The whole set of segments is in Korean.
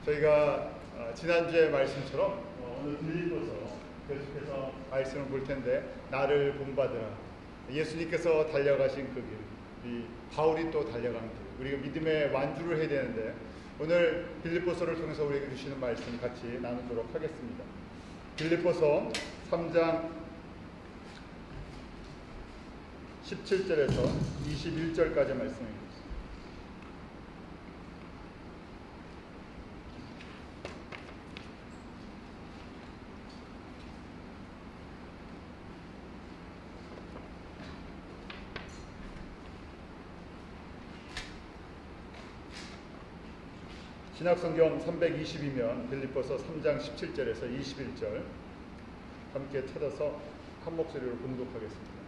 저희가 지난주의 말씀처럼 오늘 빌립보서 계속해서 말씀을 볼 텐데, 나를 본받으라. 예수님께서 달려가신 그 길, 이 바울이 또 달려간 길, 우리가 믿음의 완주를 해야 되는데, 오늘 빌립보서를 통해서 우리에게 주시는 말씀 같이 나누도록 하겠습니다. 빌립보서 3장 17절에서 21절까지 말씀입니다. 신약성경 320이면 빌립보서 3장 17절에서 21절 함께 찾아서 한 목소리로 공독하겠습니다.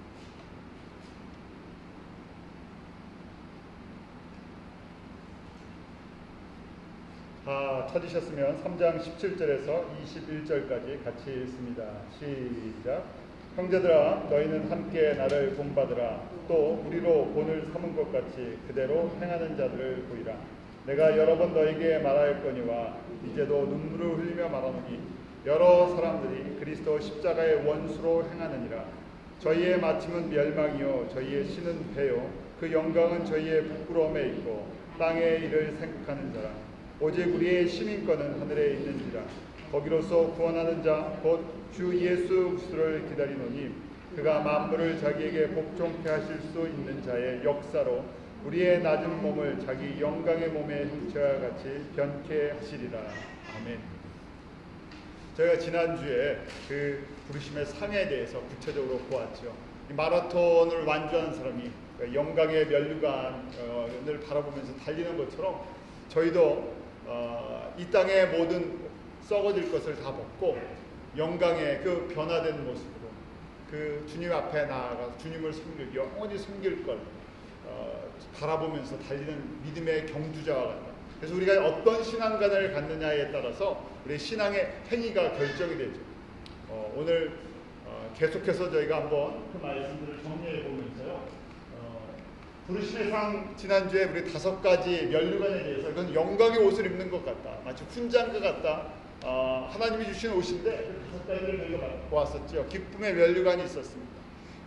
다 찾으셨으면 3장 17절에서 21절까지 같이 읽습니다. 시작. 형제들아, 너희는 함께 나를 본받으라. 또 우리로 본을 삼은 것 같이 그대로 행하는 자들을 보이라. 내가 여러 번 너에게 말하였거니와 이제도 눈물을 흘리며 말하노니, 여러 사람들이 그리스도 십자가의 원수로 행하느니라. 저희의 마침은 멸망이요 저희의 신은 배요 그 영광은 저희의 부끄러움에 있고 땅의 일을 생각하는 자라. 오직 우리의 시민권은 하늘에 있는지라. 거기로서 구원하는 자 곧 주 예수 그리스도를 기다리노니, 그가 만물을 자기에게 복종케 하실 수 있는 자의 역사로 우리의 낮은 몸을 자기 영광의 몸의 형체와 같이 변케 하시리라. 아멘. 저희가 지난주에 그 부르심의 상에 대해서 구체적으로 보았죠. 이 마라톤을 완주하는 사람이 영광의 면류관을 바라보면서 달리는 것처럼, 저희도 이 땅의 모든 썩어질 것을 다 벗고 영광의 그 변화된 모습으로 그 주님 앞에 나아가서 주님을 섬길, 영원히 섬길 걸 바라보면서 달리는 믿음의 경주자와 같다. 그래서 우리가 어떤 신앙관을 갖느냐에 따라서 우리의 신앙의 행위가 결정이 되죠. 오늘 계속해서 저희가 한번 그 말씀들을 정리해 보면서요, 부르심의 상 지난주에 우리 5가지 면류관에 대해서, 이건 영광의 옷을 입는 것 같다, 마치 훈장과 같다, 하나님이 주신 옷인데 그 5가지를 저희가 보았었죠. 기쁨의 면류관이 있었습니다.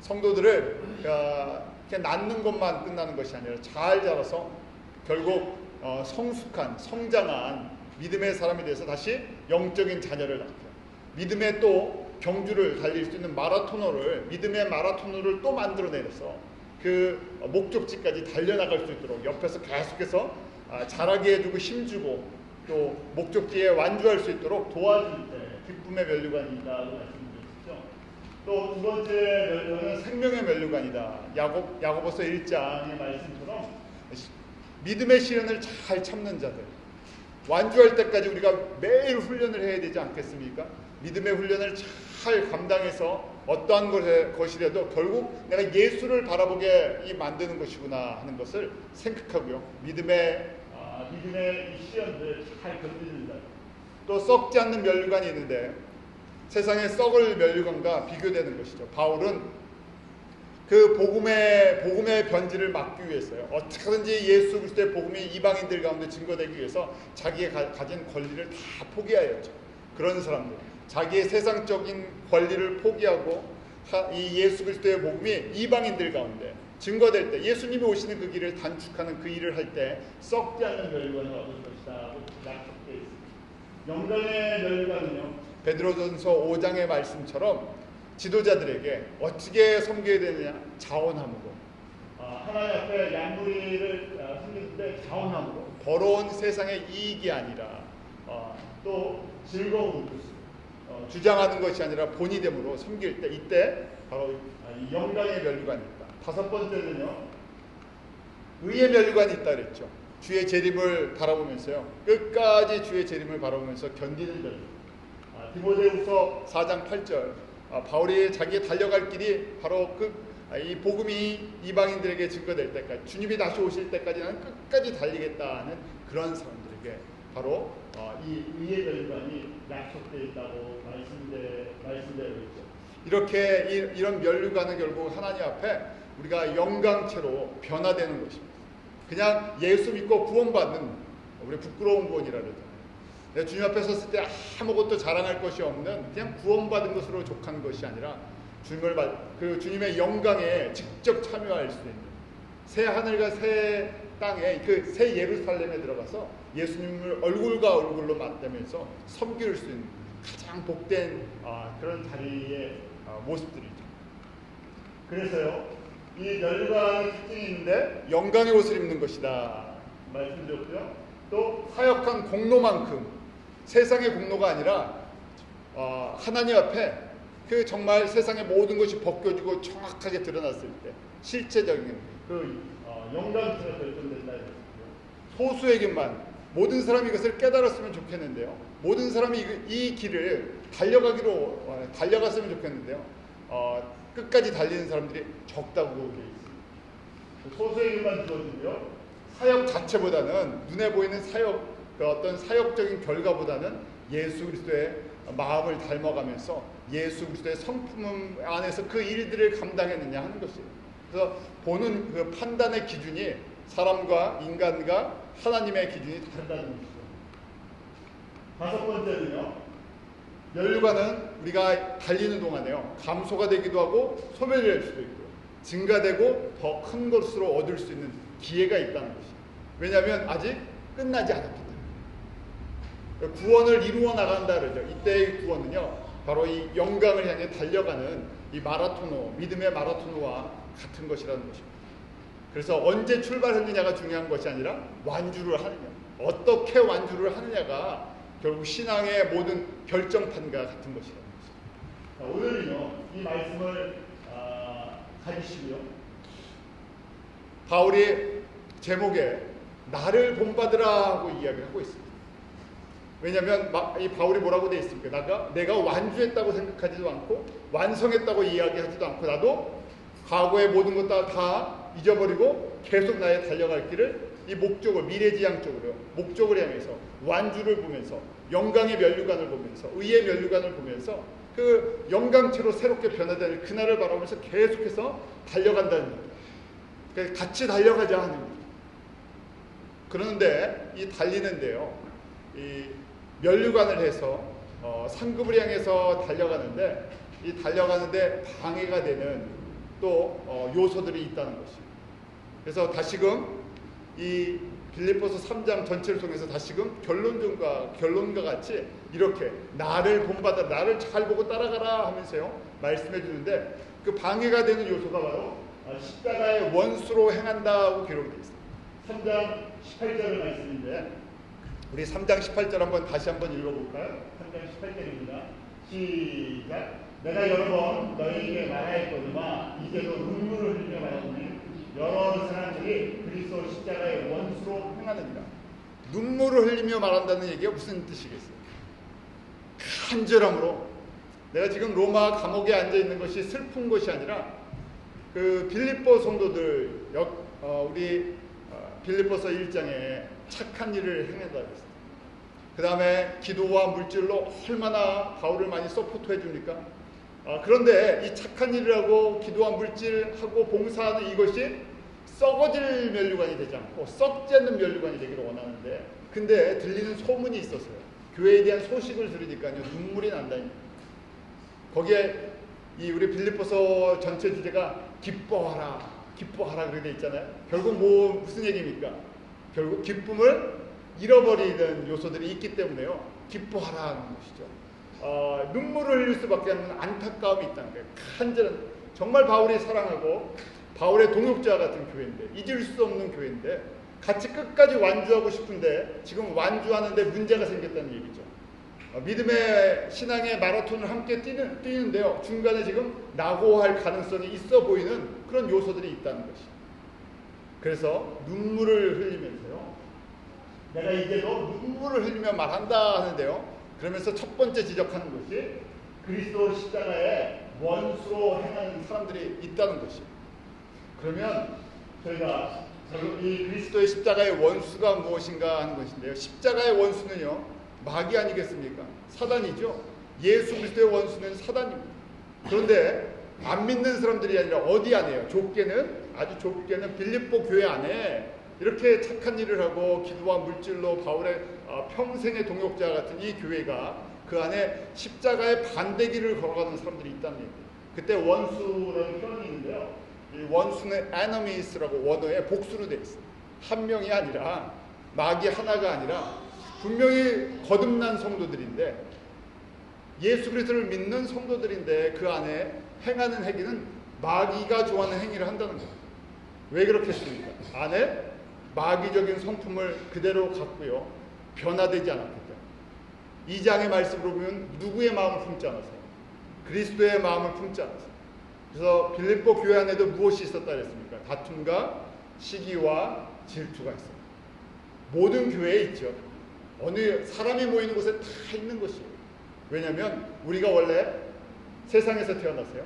성도들을 그냥 낳는 것만 끝나는 것이 아니라 잘 자라서 결국 성숙한, 성장한 믿음의 사람이 돼서 다시 영적인 자녀를 낳고, 믿음의 또 경주를 달릴 수 있는 마라토너를, 믿음의 마라토너를 또 만들어내서 그 목적지까지 달려나갈 수 있도록 옆에서 계속해서 자라게 해주고 힘주고 또 목적지에 완주할 수 있도록 도와줄 때 기쁨의 면류관이다라고 말씀드렸죠. 또 두 번째 면류관은 생명의 면류관이다. 야고보서 1장의 말씀처럼 믿음의 시련을 잘 참는 자들, 완주할 때까지 우리가 매일 훈련을 해야 되지 않겠습니까? 믿음의 훈련을 잘 감당해서 어떠한 것이라도 결국 내가 예수를 바라보게 만드는 것이구나 하는 것을 생각하고요, 믿음의 이 시련들을 잘 견디는 자. 또 썩지 않는 면류관이 있는데, 세상의 썩을 면류관과 비교되는 것이죠. 바울은 그 복음의 변질을 막기 위해서요, 어떻게든지 예수 그리스도의 복음이 이방인들 가운데 증거되기 위해서 자기가 가진 권리를 다 포기하였죠. 그런 사람들, 자기의 세상적인 권리를 포기하고 이 예수 그리스도의 복음이 이방인들 가운데 증거될 때, 예수님이 오시는 그 길을 단축하는 그 일을 할 때 썩지 않는 면류관을 얻을 것이다 하고 약속되어 있습니다. 영광의 면류관은요, 베드로전서 5장의 말씀처럼 지도자들에게 어떻게 섬겨야 되느냐, 자원함으로, 하나님 앞에 양무리를 섬길 때 자원함으로, 더러운 세상의 이익이 아니라 또 즐거운 주장하는 것이 아니라 본이 됨으로 섬길 때, 이때 바로 이 영광의 면류관이 있다. 5번째는요, 의의 면류관이 있다 그랬죠. 주의 재림을 바라보면서요, 끝까지 주의 재림을 바라보면서 견디는 면류관. 디모데후서 4장 8절, 바울이 자기의 달려갈 길이 바로 이 복음이 이방인들에게 증거될 때까지, 주님이 다시 오실 때까지 나는 끝까지 달리겠다는 그런 사람들에게 바로 이 의의 면류관이 약속되어 있다고 말씀대로 있죠. 이렇게 이런 면류관은 결국 하나님 앞에 우리가 영광체로 변화되는 것입니다. 그냥 예수 믿고 구원받는, 우리 부끄러운 구원이라 그러잖아요. 내가 주님 앞에 섰을 때 아무것도 자랑할 것이 없는 그냥 구원받은 것으로 족한 것이 아니라 그 주님의 영광에 직접 참여할 수 있는 새 하늘과 새 땅에 그 새 예루살렘에 들어가서 예수님을 얼굴과 얼굴로 맞대면서 섬길 수 있는 가장 복된 그런 자리의 모습들이죠. 그래서요, 이 멸류관의 특징이 있는데 영광의 옷을 입는 것이다 말씀드렸고요. 또 사역한 공로만큼 세상의 공로가 아니라 하나님 앞에 그 정말 세상의 모든 것이 벗겨지고 정확하게 드러났을 때 실제적인 그 영광스러운 결정된다. 소수에게만 모든 사람이 이것을 깨달았으면 좋겠는데요. 모든 사람이 이 길을 달려갔으면 좋겠는데요. 끝까지 달리는 사람들이 적다고 되어 있습니다. 소수에게만 주어지고요. 사역 자체보다는 눈에 보이는 어떤 사역적인 결과보다는 예수 그리스도의 마음을 닮아가면서 예수 그리스도의 성품 안에서 그 일들을 감당했느냐 하는 것이에요. 그래서 보는 그 판단의 기준이 사람과 인간과 하나님의 기준이 다르다는 것이죠. 다섯 번째는요, 멸류관은 우리가 달리는 동안에요, 감소가 되기도 하고 소멸될 수도 있고 증가되고 더 큰 것으로 얻을 수 있는 기회가 있다는 것이에요. 왜냐하면 아직 끝나지 않았기 때문에. 구원을 이루어 나간다 그러죠. 이때의 구원은요, 바로 이 영광을 향해 달려가는 이 믿음의 마라토너와 같은 것이라는 것입니다. 그래서 언제 출발했느냐가 중요한 것이 아니라 완주를 하느냐, 어떻게 완주를 하느냐가 결국 신앙의 모든 결정판과 같은 것이라는 것입니다. 오늘은요, 이 말씀을 가지시고요, 바울이 제목에 나를 본받으라 하고 이야기를 하고 있습니다. 왜냐하면 이 바울이 뭐라고 되어 있습니까? 내가 완주했다고 생각하지도 않고 완성했다고 이야기하지도 않고 나도 과거의 모든 것 다 잊어버리고 계속 나의 달려갈 길을 이 목적을 미래지향적으로 목적을 향해서 완주를 보면서 영광의 멸류관을 보면서 의의 멸류관을 보면서 그 영광체로 새롭게 변화되는 그날을 바라보면서 계속해서 달려간다는 겁니다. 같이 달려가자 하는 겁니다. 그런데 이 달리는데요, 이 멸류관을 해서 상급을 향해서 달려가는데 이 달려가는데 방해가 되는 또 요소들이 있다는 것입니다. 그래서 다시금 이 빌립보서 3장 전체를 통해서 다시금 결론과 같이 이렇게 나를 본받아 나를 잘 보고 따라가라 하면서요 말씀해 주는데 그 방해가 되는 요소가 바로 십자가의 원수로 행한다고 기록되어 있습니다. 3장 18절 말씀인데 우리 3장 18절 다시 한번 읽어볼까요? 3장 18절입니다. 시작. 내가 여러 번 너희에게 말하였거니와 이제도 눈물을 흘리며 말하노니 여러 사람들이 그리스도 십자가의 원수로 행하느니라. 눈물을 흘리며 말한다는 얘기가 무슨 뜻이겠어요? 간절함으로. 내가 지금 로마 감옥에 앉아 있는 것이 슬픈 것이 아니라 그 빌립보 성도들 우리 빌립보서 1장에 착한 일을 행한다고 했습니다. 그 다음에 기도와 물질로 얼마나 바울을 많이 서포트해 줍니까? 그런데 이 착한 일을 하고 기도와 물질하고 봉사하는 이것이 썩어질 멸류관이 되지 않고 썩지 않는 멸류관이 되기를 원하는데 근데 들리는 소문이 있었어요. 교회에 대한 소식을 들으니까요 눈물이 난다니까. 거기에 이 우리 빌립보서 전체 주제가 기뻐하라 그렇게 돼 있잖아요. 결국 무슨 얘기입니까? 결국 기쁨을 잃어버리는 요소들이 있기 때문에요 기뻐하라는 것이죠. 눈물을 흘릴 수밖에 없는 안타까움이 있다는 거예요. 간절한 정말 바울이 사랑하고 바울의 동역자 같은 교회인데 잊을 수 없는 교회인데 같이 끝까지 완주하고 싶은데 지금 완주하는데 문제가 생겼다는 얘기죠. 믿음의 신앙의 마라톤을 함께 뛰는데요 중간에 지금 낙오할 가능성이 있어 보이는 그런 요소들이 있다는 것이죠. 그래서 눈물을 흘리면서요 내가 이제도 눈물을 흘리며 말한다 하는데요 그러면서 첫 번째 지적하는 것이 그리스도 십자가의 원수로 행하는 사람들이 있다는 것이에요. 그러면 저희가 이 그리스도의 십자가의 원수가 무엇인가 하는 것인데요. 십자가의 원수는요 마귀 아니겠습니까? 사단이죠. 예수 그리스도의 원수는 사단입니다. 그런데 안 믿는 사람들이 아니라 어디 안에요? 아주 좁게는 빌립보 교회 안에 이렇게 착한 일을 하고 기도와 물질로 바울의 평생의 동역자 같은 이 교회가 그 안에 십자가의 반대길을 걸어가는 사람들이 있다는 얘기예요. 그때 원수라는 표현이 있는데요. 이 원수는 enemies라고 원어에 복수로 되어 있어요. 한 명이 아니라 마귀 하나가 아니라 분명히 거듭난 성도들인데 예수 그리스도를 믿는 성도들인데 그 안에 행하는 행위는 마귀가 좋아하는 행위를 한다는 거예요. 왜 그렇겠습니까? 안에 마귀적인 성품을 그대로 갖고요. 변화되지 않았기 때문에. 2장의 말씀으로 보면 누구의 마음을 품지 않았어요? 그리스도의 마음을 품지 않았어요. 그래서 빌립보 교회 안에도 무엇이 있었다 그랬습니까? 다툼과 시기와 질투가 있어요. 모든 교회에 있죠. 어느 사람이 모이는 곳에 다 있는 것이에요. 왜냐하면 우리가 원래 세상에서 태어났어요.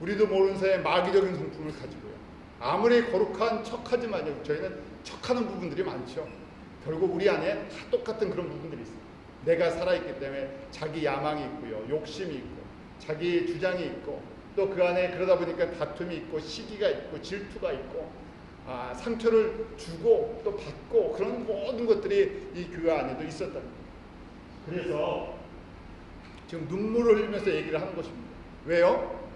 우리도 모르는 사이에 마귀적인 성품을 가지고요. 아무리 거룩한 척하지만요. 저희는 척하는 부분들이 많죠. 결국 우리 안에 다 똑같은 그런 부분들이 있어요. 내가 살아있기 때문에 자기 야망이 있고요. 욕심이 있고 자기 주장이 있고 또 그 안에 그러다 보니까 다툼이 있고 시기가 있고 질투가 있고 상처를 주고 또 받고 그런 모든 것들이 이 교회 안에도 있었다는 거예요. 그래서 지금 눈물을 흘리면서 얘기를 하는 것입니다. 왜요?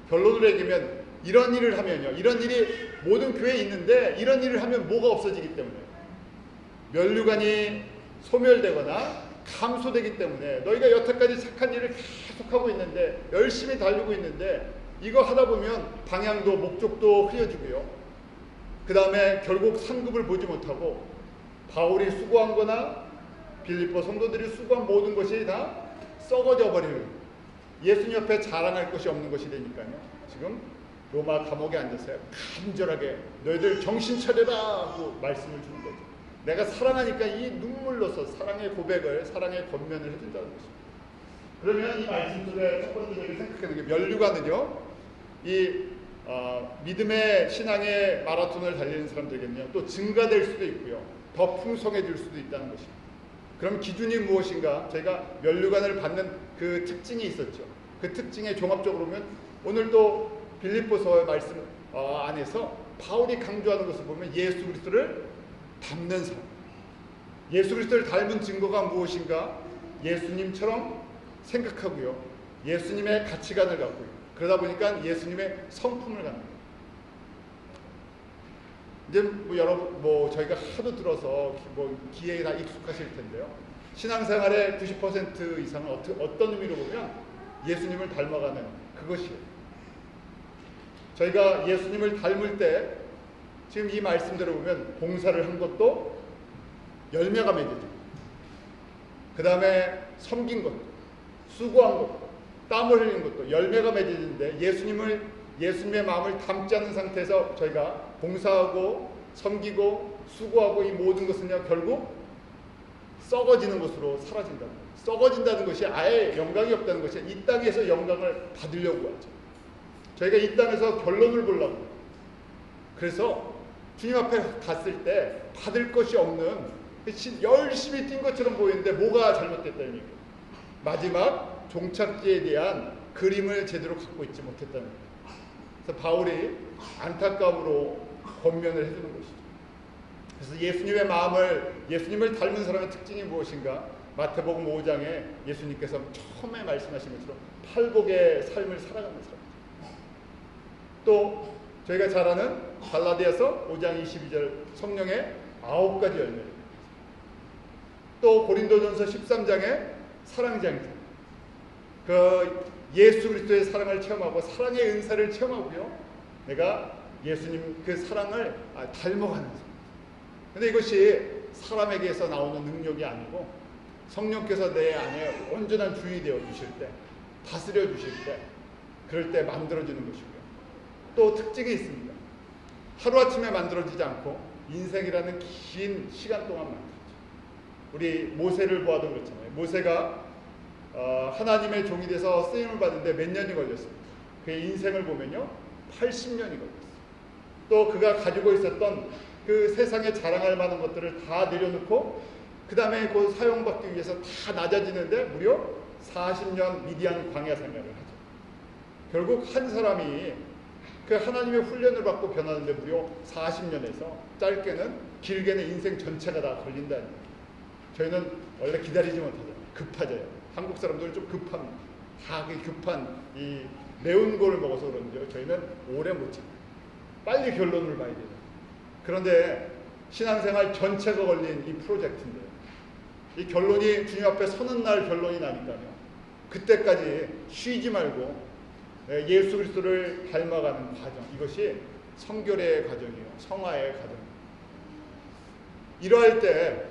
결론을 얘기하면 이런 일을 하면요. 이런 일이 모든 교회에 있는데 이런 일을 하면 뭐가 없어지기 때문에 면류관이 소멸되거나 감소되기 때문에 너희가 여태까지 착한 일을 계속하고 있는데 열심히 달리고 있는데 이거 하다 보면 방향도 목적도 흐려지고요. 그 다음에 결국 상급을 보지 못하고 바울이 수고한 거나 빌립보 성도들이 수고한 모든 것이 다 썩어져 버리는 예수님 옆에 자랑할 것이 없는 것이 되니까요. 지금 로마 감옥에 앉아서요. 간절하게 너희들 정신 차려라 하고 말씀을 주는 거죠. 내가 사랑하니까 이 눈물로서 사랑의 고백을 사랑의 권면을 해준다는 것입니다. 그러면 이 말씀 속에 첫 번째 저희가 생각하는 게 면류관은요. 이 믿음의 신앙의 마라톤을 달리는 사람들에게는요. 또 증가될 수도 있고요. 더 풍성해질 수도 있다는 것입니다. 그럼 기준이 무엇인가? 저희가 면류관을 받는 그 특징이 있었죠. 그 특징에 종합적으로 보면 오늘도 빌립보서 말씀 안에서 바울이 강조하는 것을 보면 예수 그리스도를 닮는 사람. 예수 그리스도를 닮은 증거가 무엇인가? 예수님처럼 생각하고요. 예수님의 가치관을 갖고요. 그러다 보니까 예수님의 성품을 갖는 거예요. 이제 여러분 저희가 하도 들어서 기회에 다 익숙하실 텐데요. 신앙생활의 90% 이상은 어떤 의미로 보면 예수님을 닮아가는 그것이에요. 저희가 예수님을 닮을 때 지금 이 말씀대로 보면 봉사를 한 것도 열매가 맺어지고 그 다음에 섬긴 것도 수고한 것도 땀을 흘린 것도 열매가 맺어지는데 예수님의 마음을 담지 않는 상태에서 저희가 봉사하고 섬기고 수고하고 이 모든 것은요 결국 썩어지는 것으로 사라진다는 거예요. 썩어진다는 것이 아예 영광이 없다는 것이 이 땅에서 영광을 받으려고 하죠. 저희가 이 땅에서 결론을 보려고 그래서 주님 앞에 갔을 때 받을 것이 없는 열심히 뛴 것처럼 보이는데 뭐가 잘못됐다는 얘기예요. 마지막 종착지에 대한 그림을 제대로 갖고 있지 못했다는 거예요. 그래서 바울이 안타까움으로 권면을 해주는 것이죠. 그래서 예수님을 닮은 사람의 특징이 무엇인가? 마태복음 5장에 예수님께서 처음에 말씀하신 것처럼 팔복의 삶을 살아가는 사람. 또 저희가 잘 아는 갈라디아서 5장 22절 성령의 9가지 열매. 또 고린도전서 13장에 사랑장자. 그 예수 그리스도의 사랑을 체험하고 사랑의 은사를 체험하고요. 내가 예수님 그 사랑을 닮아가는 사람. 근데 이것이 사람에게서 나오는 능력이 아니고 성령께서 내 안에 온전한 주인이 되어 주실 때, 다스려 주실 때, 그럴 때 만들어지는 것이고요. 또 특징이 있습니다. 하루아침에 만들어지지 않고 인생이라는 긴 시간 동안 만들어져. 우리 모세를 보아도 그렇잖아요. 모세가 하나님의 종이 돼서 쓰임을 받는데 몇 년이 걸렸습니다. 그의 인생을 보면요 80년이 걸렸어요. 또 그가 가지고 있었던 그 세상에 자랑할 만한 것들을 다 내려놓고 그 다음에 그 사용받기 위해서 다 낮아지는데 무려 40년 미디안 광야 생활을 하죠. 결국 한 사람이 그 하나님의 훈련을 받고 변하는데 무려 40년에서 짧게는 길게는 인생 전체가 다 걸린다는 거예요. 저희는 원래 기다리지 못하잖아요. 급하져요. 한국 사람들은 좀 급합니다. 다 급한 이 매운 거를 먹어서 그런지요. 저희는 오래 못 참아요. 빨리 결론을 봐야 돼요. 그런데 신앙생활 전체가 걸린 이 프로젝트인데요. 이 결론이 주님 앞에 서는 날 결론이 나니까요. 그때까지 쉬지 말고 예수 그리스도를 닮아가는 과정, 이것이 성결의 과정이에요. 성화의 과정이에요. 이러할 때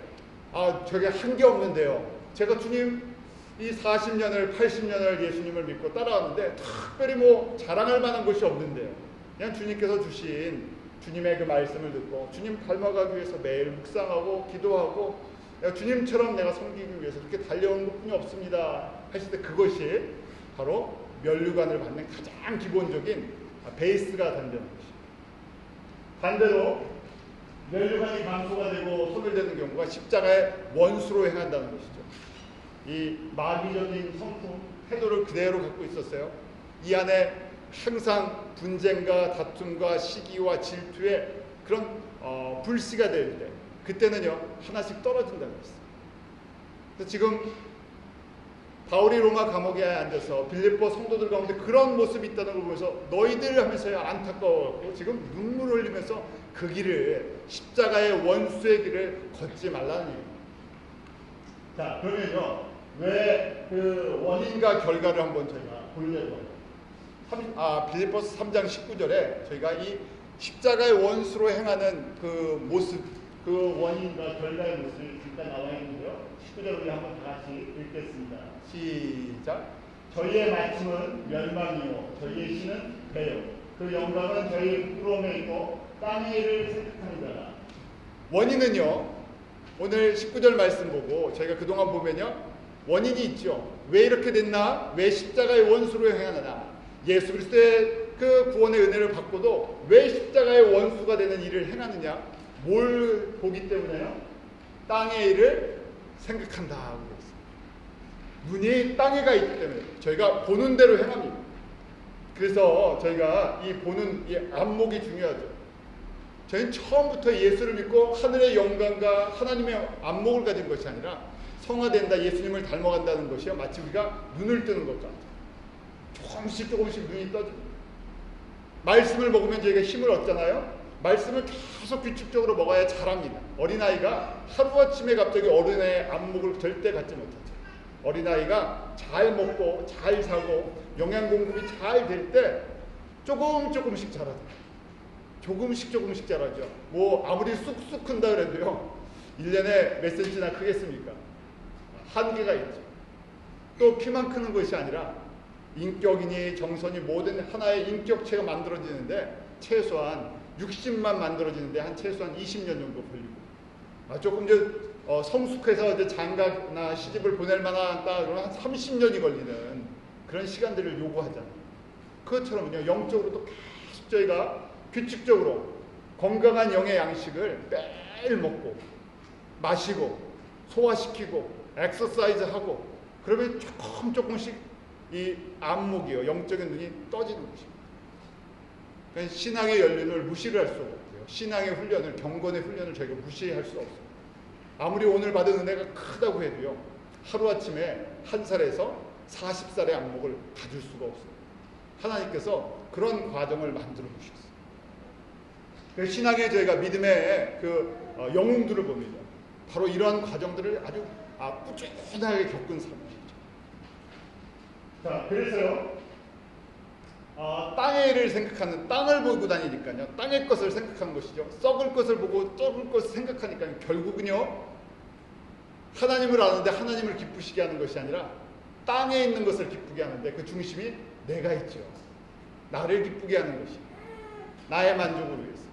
저게 한 게 없는데요. 제가 주님 이 40년을 80년을 예수님을 믿고 따라왔는데 특별히 뭐 자랑할 만한 것이 없는데요. 그냥 주님께서 주신 주님의 그 말씀을 듣고 주님 닮아가기 위해서 매일 묵상하고 기도하고 주님처럼 내가 섬기기 위해서 이렇게 달려온 것뿐이 없습니다 하실 때 그것이 바로 면류관을 받는 가장 기본적인 베이스가 된다는 것입니다. 반대로 면류관이 감소가 되고 소멸되는 경우가 십자가의 원수로 행한다는 것이죠. 이 마귀적인 성품, 태도를 그대로 갖고 있었어요. 이 안에 항상 분쟁과 다툼과 시기와 질투의 그런 불씨가 될 때 그때는요 하나씩 떨어진다는 것이죠. 그래서 지금 바울이 로마 감옥에 앉아서 빌립보 성도들 가운데 그런 모습이 있다는 걸 보면서 너희들 하면서 안타까워하고 지금 눈물 흘리면서 그 길을 십자가의 원수의 길을 걷지 말라는 얘기입니다. 자, 그러면요 왜 그 원인과 결과를 한번 저희가 보려고 빌립보서 3장 19절에 저희가 이 십자가의 원수로 행하는 그 모습, 그 원인과 결과의 모습이 잠깐 나와 있는데요. 19절 우리 한번 다 같이 읽겠습니다. 시작. 저희의 마침은 멸망이요 저희의 신은 배요 그 영광은 저희의 부끄러움에 있고 땅의 일을 생각하는 자라. 원인은요 오늘 19절 말씀 보고 저희가 그동안 보면요 원인이 있죠. 왜 이렇게 됐나? 왜 십자가의 원수로 행하느냐? 예수 그리스도의 그 구원의 은혜를 받고도 왜 십자가의 원수가 되는 일을 행하느냐? 뭘 보기 때문에요? 땅의 일을 생각한다 하고 있습니다. 눈이 땅에 가 있기 때문에 저희가 보는 대로 행합니다. 그래서 저희가 이 보는 이 안목이 중요하죠. 저희는 처음부터 예수를 믿고 하늘의 영광과 하나님의 안목을 가진 것이 아니라 성화된다, 예수님을 닮아간다는 것이요 마치 우리가 눈을 뜨는 것 같아요. 조금씩 눈이 떠집니다. 말씀을 먹으면 저희가 힘을 얻잖아요. 말씀을 계속 규칙적으로 먹어야 잘합니다. 어린아이가 하루아침에 갑자기 어른의 안목을 절대 갖지 못하죠. 어린아이가 잘 먹고 잘 자고 영양 공급이 잘 될 때 조금씩 자라죠. 조금씩 자라죠. 뭐 아무리 쑥쑥 큰다 그래도요 1년에 몇 센치나 크겠습니까? 한계가 있죠. 또 키만 크는 것이 아니라 인격이니 정선이 모든 하나의 인격체가 만들어지는데 최소한 60만 만들어지는데 한 최소한 20년 정도 걸리고 조금 성숙해서 이제 장가나 시집을 보낼 만한 그러면 한 30년이 걸리는 그런 시간들을 요구하잖아요. 그것처럼요 영적으로도 계속 저희가 규칙적으로 건강한 영의 양식을 매일 먹고 마시고 소화시키고 엑서사이즈하고 그러면 조금씩 이 안목이요 영적인 눈이 떠지는 것입니다. 그러니까 신앙의 연륜을 무시를 할 수가 없고요. 신앙의 훈련을 경건의 훈련을 저희가 무시할 수 없어요. 아무리 오늘 받은 은혜가 크다고 해도요 하루아침에 1살에서 40살의 안목을 가질 수가 없어요. 하나님께서 그런 과정을 만들어 주셨어요. 그래서 신앙에 저희가 믿음의 영웅들을 봅니다. 바로 이러한 과정들을 아주 꾸준하게 겪은 사람들이죠. 자, 그래서요 땅의 일을 생각하는, 땅을 보고 다니니까요 땅의 것을 생각하는 것이죠. 썩을 것을 보고 썩을 것을 생각하니까 결국은요 하나님을 아는데 하나님을 기쁘시게 하는 것이 아니라 땅에 있는 것을 기쁘게 하는데 그 중심이 내가 있죠. 나를 기쁘게 하는 것이 나의 만족을 위해서.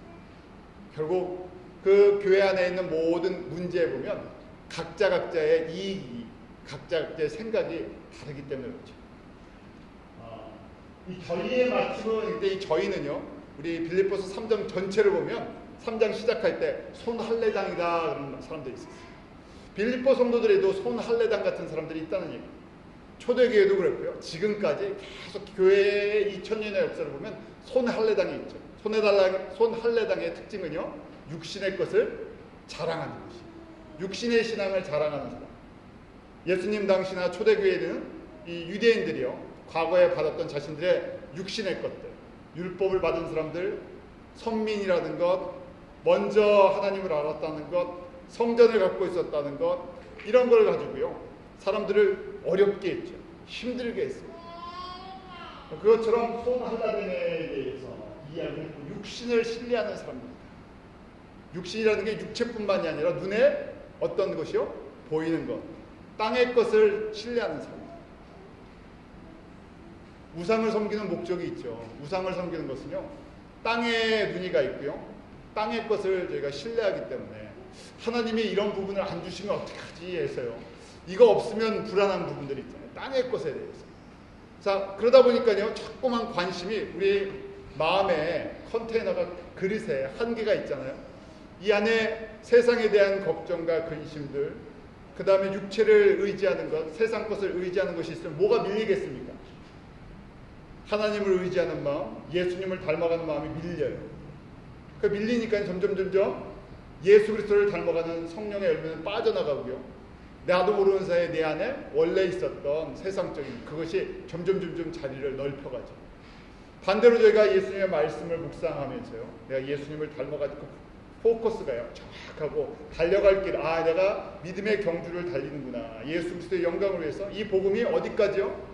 결국 그 교회 안에 있는 모든 문제에 보면 각자의 이익이 각자의 생각이 다르기 때문에 그렇죠. 이 저희의 마침은 이때 이 저희는요 우리 빌립보서 3장 전체를 보면 3장 시작할 때 손할례당이다 그런 사람들이 있었어요. 빌립보 성도들에도 손할례당 같은 사람들이 있다는 얘기예요. 초대교회도 그랬고요. 지금까지 계속 교회의 2000년의 역사를 보면 손할례당이 있죠. 손할례당의 특징은요, 육신의 것을 자랑하는 것이. 육신의 신앙을 자랑하는 사람. 예수님 당시나 초대교회는 이 유대인들이요, 과거에 받았던 자신들의 육신의 것들, 율법을 받은 사람들, 선민이라는 것, 먼저 하나님을 알았다는 것, 성전을 갖고 있었다는 것, 이런 걸 가지고요, 사람들을 어렵게 했죠. 힘들게 했어요. 그것처럼 손할례당에 대해서 이야기했고, 육신을 신뢰하는 사람입니다. 육신이라는 게 육체뿐만이 아니라 눈에 어떤 것이요? 보이는 것, 땅의 것을 신뢰하는 사람. 우상을 섬기는 목적이 있죠. 우상을 섬기는 것은요, 땅에 눈이가 있고요, 땅의 것을 저희가 신뢰하기 때문에 하나님이 이런 부분을 안 주시면 어떡하지 해서요, 이거 없으면 불안한 부분들이 있잖아요. 땅의 것에 대해서. 자, 그러다 보니까요, 자꾸만 관심이 우리 마음에 컨테이너가, 그릇에 한계가 있잖아요. 이 안에 세상에 대한 걱정과 근심들, 그 다음에 육체를 의지하는 것, 세상 것을 의지하는 것이 있으면 뭐가 밀리겠습니까? 하나님을 의지하는 마음, 예수님을 닮아가는 마음이 밀려요. 그 밀리니까 점점 예수 그리스도를 닮아가는 성령의 열매는 빠져나가고요, 나도 모르는 사이에 내 안에 원래 있었던 세상적인 그것이 점점 자리를 넓혀가죠. 반대로 저희가 예수님의 말씀을 묵상하면서요, 내가 예수님을 닮아가지고 포커스가요, 정확하고 달려갈 길, 아, 내가 믿음의 경주를 달리는구나, 예수 그리스도의 영광을 위해서. 이 복음이 어디까지요?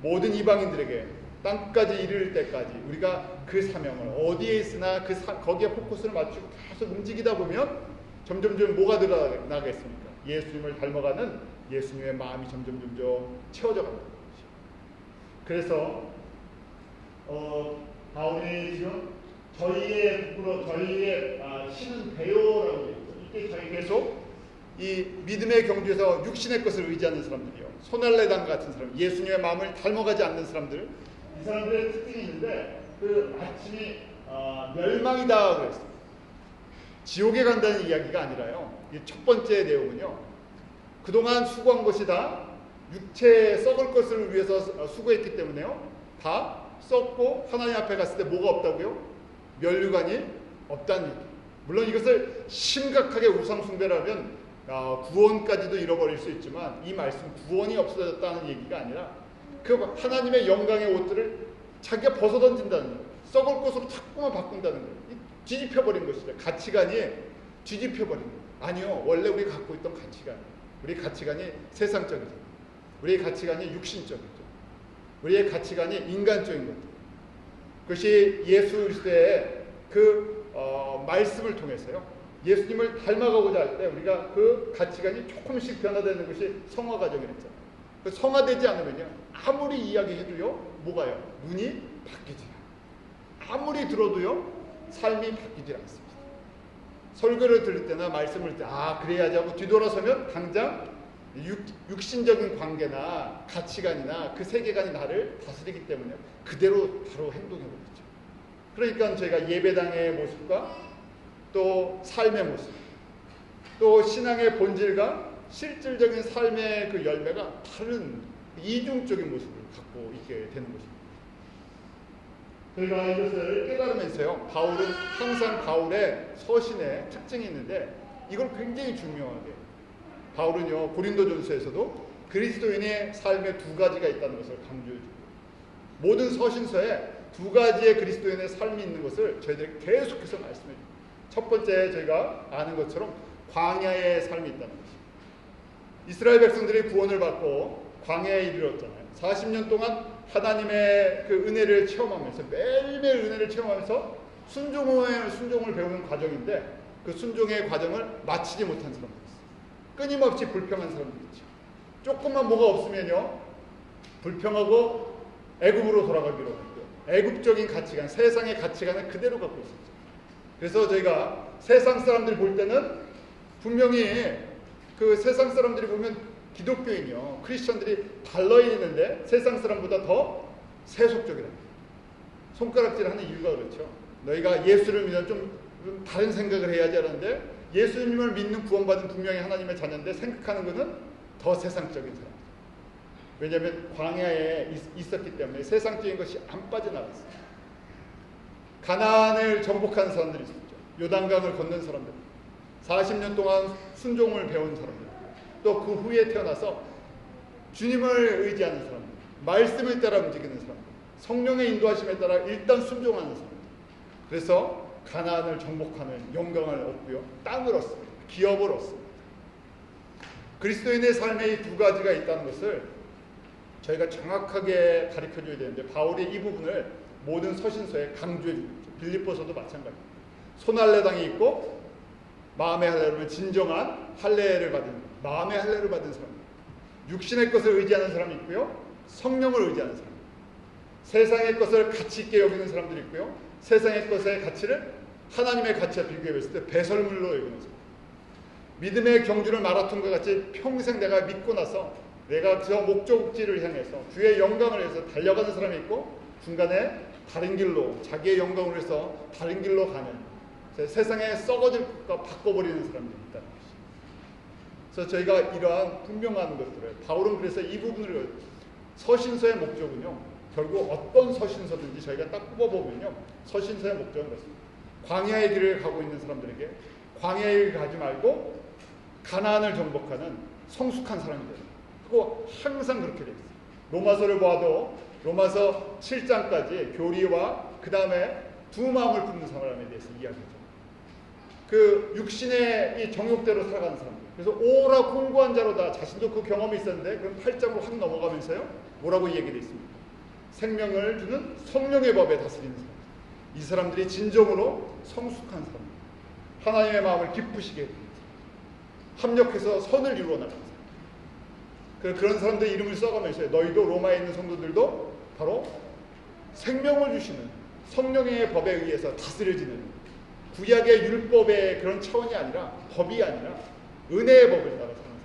모든 이방인들에게 땅까지 이를 때까지 우리가 그 사명을 어디에 있으나 거기에 포커스를 맞추고 계속 움직이다 보면 점점 뭐가 드러나겠습니까? 예수님을 닮아가는 예수님의 마음이 점점 채워져 간다는 거죠. 그래서 바울이 지금 저희의 신은 배요라고 얘기했죠. 이때 저희 계속 이 믿음의 경주에서 육신의 것을 의지하는 사람들이요, 손할례당 같은 사람, 예수님의 마음을 닮아가지 않는 사람들, 이 사람들의 특징이 있는데, 그 마침이 멸망이다 그랬어요. 지옥에 간다는 이야기가 아니라요, 이 첫 번째 내용은요, 그동안 수고한 것이 다 육체에 썩을 것을 위해서 수고했기 때문에요, 다 썩고 하나님 앞에 갔을 때 뭐가 없다고요? 면류관이 없다는 얘기. 물론 이것을 심각하게 우상숭배라면 구원까지도 잃어버릴 수 있지만, 이 말씀 구원이 없어졌다는 얘기가 아니라 그 하나님의 영광의 옷들을 자기가 벗어던진다는 거예요. 썩을 것으로 자꾸만 바꾼다는 거예요. 뒤집혀버린 것이죠. 가치관이 뒤집혀버린 거예요. 아니요, 원래 우리 갖고 있던 가치관, 우리 가치관이 세상적이죠. 우리의 가치관이 육신적이죠. 우리의 가치관이 인간적인 것들. 그것이 예수 그리스도의 그 말씀을 통해서요, 예수님을 닮아가고자 할 때 우리가 그 가치관이 조금씩 변화되는 것이 성화 과정이랬잖아요. 그 성화되지 않으면요, 아무리 이야기해도요, 뭐가요? 눈이 바뀌지 않아요. 아무리 들어도요, 삶이 바뀌지 않습니다. 설교를 들을 때나 말씀을 들을 때, 아, 그래야지 하고 뒤돌아서면 당장 육신적인 관계나 가치관이나 그 세계관이 나를 다스리기 때문에 그대로 바로 행동해버리죠. 그러니까 저희가 예배당의 모습과 또 삶의 모습, 또 신앙의 본질과 실질적인 삶의 그 열매가 다른 이중적인 모습을 갖고 있게 되는 것입니다. 저희가 이것을 깨달으면서요, 바울은 항상 바울의 서신에 특징이 있는데, 이걸 굉장히 중요하게, 바울은요, 고린도전서에서도 그리스도인의 삶에 두 가지가 있다는 것을 강조해주고, 모든 서신서에 두 가지의 그리스도인의 삶이 있는 것을 저희들이 계속해서 말씀해줍니다. 첫 번째, 저희가 아는 것처럼 광야의 삶이 있다는 것입니다. 이스라엘 백성들이 구원을 받고 광야에 이르렀잖아요. 40년 동안 하나님의 그 은혜를 체험하면서, 매일매일 은혜를 체험하면서 순종을 배우는 과정인데, 그 순종의 과정을 마치지 못한 사람들이 있어요. 끊임없이 불평한 사람들이 있죠. 조금만 뭐가 없으면요, 불평하고 애굽으로 돌아가기로 했고요. 애굽적인 가치관, 세상의 가치관을 그대로 갖고 있었죠. 그래서 저희가 세상 사람들이 볼 때는 분명히 그 세상 사람들이 보면 기독교인이요, 크리스천들이 달라있는데 세상 사람보다 더 세속적이라. 손가락질하는 이유가 그렇죠. 너희가 예수를 믿으면 좀 다른 생각을 해야지 하는데, 예수님을 믿는 구원받은 분명히 하나님의 자녀인데 생각하는 것은 더 세상적인 사람. 왜냐하면 광야에 있었기 때문에 세상적인 것이 안 빠져나갔어요. 가나안을 정복한 사람들이 있었죠. 요단강을 건넌 사람들, 40년 동안 순종을 배운 사람들, 또 그 후에 태어나서 주님을 의지하는 사람들, 말씀을 따라 움직이는 사람들, 성령의 인도하심에 따라 일단 순종하는 사람들. 그래서 가나안을 정복하는 영광을 얻고요, 땅을 얻습니다. 기업을 얻습니다. 그리스도인의 삶에 이 두 가지가 있다는 것을 저희가 정확하게 가르쳐줘야 되는데, 바울이 이 부분을 모든 서신서에 강조해 줍니다. 빌립보서도 마찬가지입니다. 손할례당이 있고 마음의 할례로는 진정한 할례를 받은, 마음의 할례를 받은 사람, 육신의 것을 의지하는 사람이 있고요, 성령을 의지하는 사람, 세상의 것을 가치 있게 여기는 사람들이 있고요, 세상의 것의 가치를 하나님의 가치와 비교해 봤을 때 배설물로 여기는 사람. 믿음의 경주를 마라톤과 같이 평생 내가 믿고 나서 내가 저 목적지를 향해서 주의 영광을 위해서 달려가는 사람이 있고, 중간에 다른 길로 자기의 영광을 위해서 다른 길로 가는, 세상에 썩어질 것과 바꿔버리는 사람들이 있다는 것입니다. 그래서 저희가 이러한 분명한 것들을, 바울은 그래서 이 부분을, 서신서의 목적은요, 결국 어떤 서신서든지 저희가 딱 뽑아보면요, 서신서의 목적은 그렇습니다. 광야의 길을 가고 있는 사람들에게 광야의 길 가지 말고 가나안을 정복하는 성숙한 사람이 되는, 그거 항상 그렇게 되어 있어요. 로마서를 봐도 로마서 7장까지 교리와 그 다음에 두 마음을 품는 사람에 대해서 이야기하죠. 그 육신의 이 정욕대로 살아가는 사람들. 그래서 오라 공고한 자로다. 자신도 그 경험이 있었는데, 그럼 8장으로 확 넘어가면서요, 뭐라고 얘기되어 있습니까? 생명을 주는 성령의 법에 다스리는 사람. 이 사람들이 진정으로 성숙한 사람, 하나님의 마음을 기쁘시게 해줍니다. 합력해서 선을 이루어 나가는 사람. 그런 사람들 이름을 써가면서 너희도, 로마에 있는 성도들도 바로 생명을 주시는 성령의 법에 의해서 다스려지는, 구약의 율법의 그런 차원이 아니라, 법이 아니라 은혜의 법을 따라 사는 사람,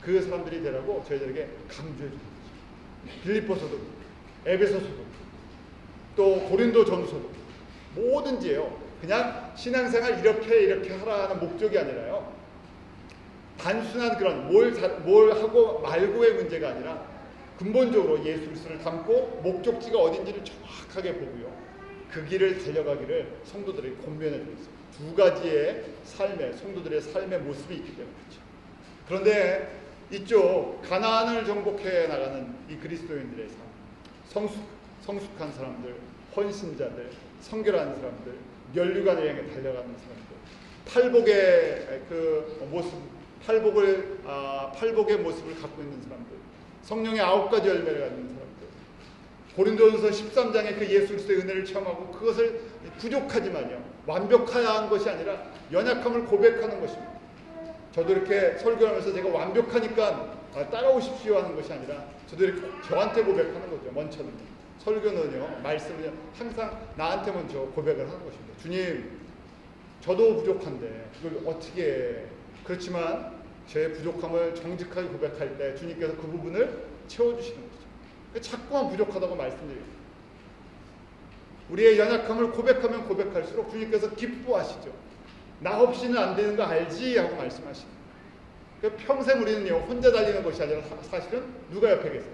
그 사람들이 되라고 저희들에게 강조해 주는 거죠. 빌립보서도, 에베소서도, 또 고린도전서도, 뭐든지요, 그냥 신앙생활 이렇게 하라는 목적이 아니라요, 단순한 그런 뭘 하고 말고의 문제가 아니라 근본적으로 예수 그리스도를 담고 목적지가 어딘지를 정확하게 보고요, 그 길을 달려가기를 성도들에게 권면해 주고 있습니다. 두 가지의 삶의, 성도들의 삶의 모습이 있기 때문에 그렇죠. 그런데 이쪽 가나안을 정복해 나가는 이 그리스도인들의 삶, 성숙한 사람들, 헌신자들, 성결한 사람들, 면류관을 향해 달려가는 사람들, 팔복의 그 모습, 팔복의 모습을 갖고 있는 사람들, 성령의 9가지 열매를 갖는 사람들, 고린도전서 13장에 그 예수 그리스도의 은혜를 체험하고 그것을 부족하지만요, 완벽한 것이 아니라 연약함을 고백하는 것입니다. 저도 이렇게 설교하면서 제가 완벽하니까 따라오십시오 하는 것이 아니라, 저도 이렇게 저한테 고백하는 거죠. 먼저는 설교는요, 말씀은요, 항상 나한테 먼저 고백을 하는 것입니다. 주님, 저도 부족한데 이걸 어떻게, 그렇지만 제 부족함을 정직하게 고백할 때 주님께서 그 부분을 채워주시는 거죠. 자꾸만 부족하다고 말씀드려요. 우리의 연약함을 고백하면 고백할수록 주님께서 기뻐하시죠. 나 없이는 안 되는 거 알지? 하고 말씀하십니다. 평생 우리는요, 혼자 달리는 것이 아니라 사실은 누가 옆에 계세요?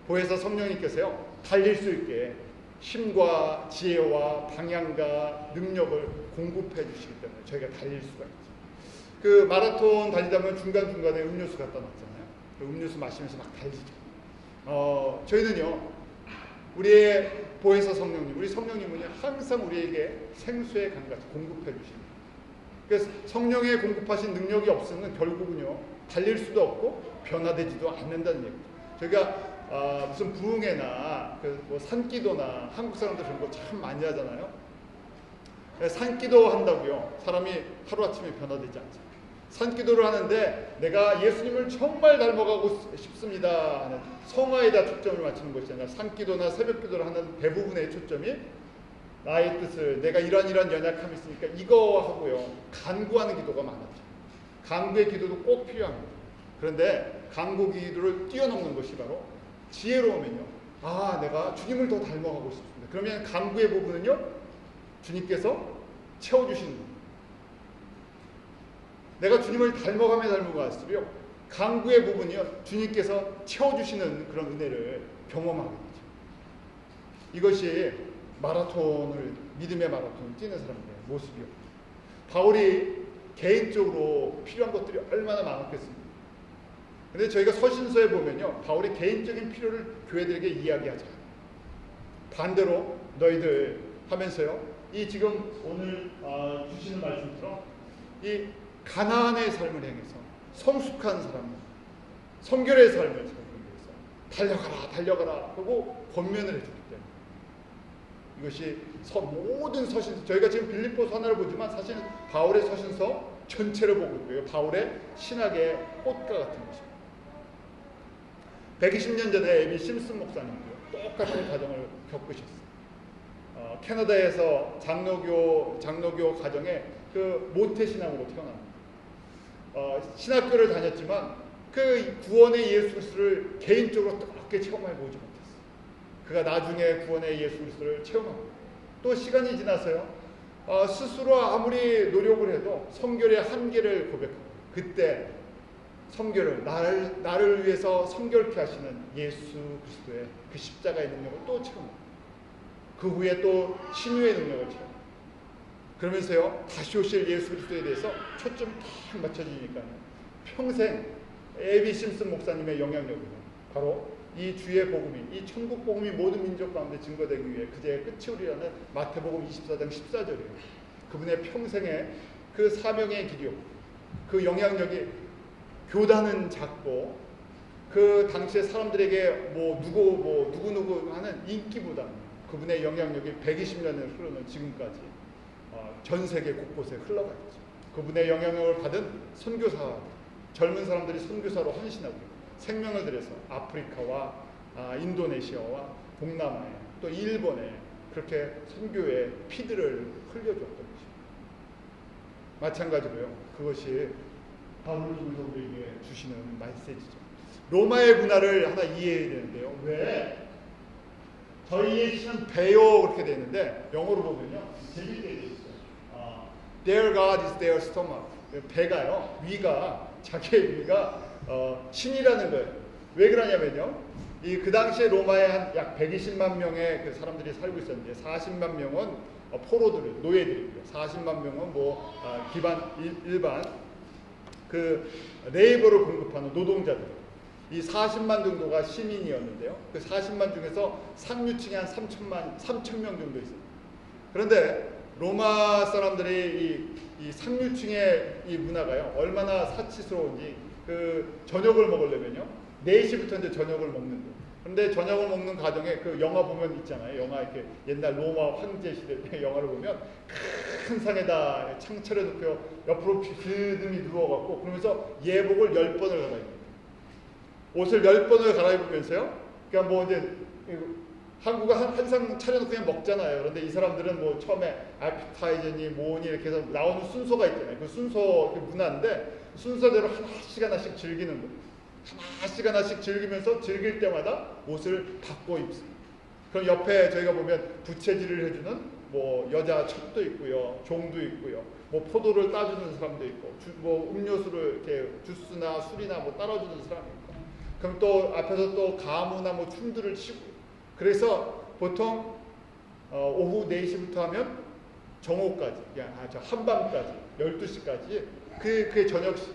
보혜사 성령님께서요, 달릴 수 있게 힘과 지혜와 방향과 능력을 공급해 주시기 때문에 저희가 달릴 수가 있죠. 그 마라톤 달리다 보면 중간중간에 음료수 갖다 놨잖아요. 그 음료수 마시면서 막 달리죠. 저희는요, 우리의 보혜사 성령님, 우리 성령님은요, 항상 우리에게 생수의 강같이 공급해 주십니다. 그래서 성령의 공급하신 능력이 없으면 결국은요, 달릴 수도 없고 변화되지도 않는다는 얘기죠. 저희가 무슨 부흥회나 뭐 산기도나 한국 사람들 그런 거 참 많이 하잖아요. 산기도 한다고요, 사람이 하루아침에 변화되지 않죠. 산기도를 하는데 내가 예수님을 정말 닮아가고 싶습니다 하는 성화에다 초점을 맞추는 것이 아니라, 산기도나 새벽기도를 하는 대부분의 초점이 나의 뜻을, 내가 이런 연약함이 있으니까 이거 하고요, 간구하는 기도가 많았죠. 간구의 기도도 꼭 필요합니다. 그런데 간구 기도를 뛰어넘는 것이 바로 지혜로우면요, 내가 주님을 더 닮아가고 싶습니다. 그러면 간구의 부분은요, 주님께서 채워주시는 겁니다. 내가 주님을 닮아가면 갈수록 강구의 부분이요, 주님께서 채워주시는 그런 은혜를 경험하게 되죠. 이것이 믿음의 마라톤을 뛰는 사람들의 모습이요. 바울이 개인적으로 필요한 것들이 얼마나 많았겠습니까? 근데 저희가 서신서에 보면요, 바울이 개인적인 필요를 교회들에게 이야기하지 않아요. 반대로 너희들 하면서요, 이 지금 오늘 주시는 말씀처럼 이 가나안의 삶을 행해서 성숙한 사람, 성결의 삶을 살기 위해서 달려가라 하고 권면을 해주기 때문에 이것이 모든 서신서, 저희가 지금 빌립보서 하나를 보지만 사실 바울의 서신서 전체를 보고 있고요. 바울의 신학의 꽃과 같은 것입니다. 120년 전에 에비 심슨 목사님도 똑같은 과정을 겪으셨어요. 캐나다에서 장로교 가정에 그 모태 신앙으로 태어납니다. 신학교를 다녔지만 그 구원의 예수 그리스도를 개인적으로 뜨겁게 체험해 보지 못했어요. 그가 나중에 구원의 예수 그리스도를 체험합니다. 또 시간이 지나서요, 스스로 아무리 노력을 해도 성결의 한계를 고백합니다. 그때 성결을 나를 위해서 성결케 하시는 예수 그리스도의 그 십자가의 능력을 또 체험합니다. 그 후에 또 신유의 능력을 체험합니다. 그러면서요, 다시 오실 예수 그리스도에 대해서 초점 딱 맞춰지니까요, 평생 에비 심슨 목사님의 영향력으로 바로 이 주의 복음이, 이 천국 복음이 모든 민족 가운데 증거되기 위해 그제의 끝이 오리라는 마태복음 24장 14절이에요. 그분의 평생의 그 사명의 길이요, 그 영향력이 교단은 작고 그 당시에 사람들에게 누구 하는 인기보다는 그분의 영향력이 120년을 흐르는 지금까지 전 세계 곳곳에 흘러가 있죠. 그분의 영향력을 받은 선교사, 젊은 사람들이 선교사로 헌신하고 생명을 들여서 아프리카와 인도네시아와 동남아에 또 일본에 그렇게 선교의 피들을 흘려줬던 것입니다. 마찬가지로요, 그것이 바울을 통해서 우리에게 주시는 메시지죠. 로마의 문화를 하나 이해해야 되는데요. 왜? 저희의 신은 배요 그렇게 되어 있는데 영어로 보면요, 재밌게 되어 있어요. Their God is their stomach. 배가요, 위가, 자기의 위가 신이라는 거예요. 왜 그러냐면요, 그 당시에 로마에 한 약 120만 명의 그 사람들이 살고 있었는데 40만 명은 포로들, 노예들이고요. 40만 명은 일반 그 레이버를 공급하는 노동자들. 이 40만 정도가 시민이었는데요. 그 40만 중에서 상류층이 한 3천 명 정도 있어요. 그런데 로마 사람들이 이 상류층의 이 문화가요, 얼마나 사치스러운지, 그 저녁을 먹으려면요, 4시부터 이제 저녁을 먹는 거예요. 그런데 저녁을 먹는 과정에 그 영화 보면 있잖아요. 영화 이렇게 옛날 로마 황제 시대 때 영화를 보면 큰 상에다 창 차려놓고요, 옆으로 비스듬히 누워갖고 그러면서 예복을 10번을 갈아입어요. 옷을 10번을 갈아입으면서요, 그러니까 이제 한국은 한 상 차려놓고 그냥 먹잖아요. 그런데 이 사람들은 처음에 아피타이저니 뭐니 이렇게 해서 나오는 순서가 있잖아요. 그 순서, 그 문화인데 순서대로 하나씩 즐기는 거예요. 하나씩 즐기면서 즐길 때마다 옷을 바꿔 입습니다. 그럼 옆에 저희가 보면 부채질을 해주는 여자 첩도 있고요, 종도 있고요, 포도를 따주는 사람도 있고, 음료수를 이렇게 주스나 술이나 따라주는 사람이 있고, 그럼 또 앞에서 또 가무나 춤들을 치고. 그래서 보통 오후 4시부터 하면 정오까지, 한밤까지 12시까지 그게 저녁 식사.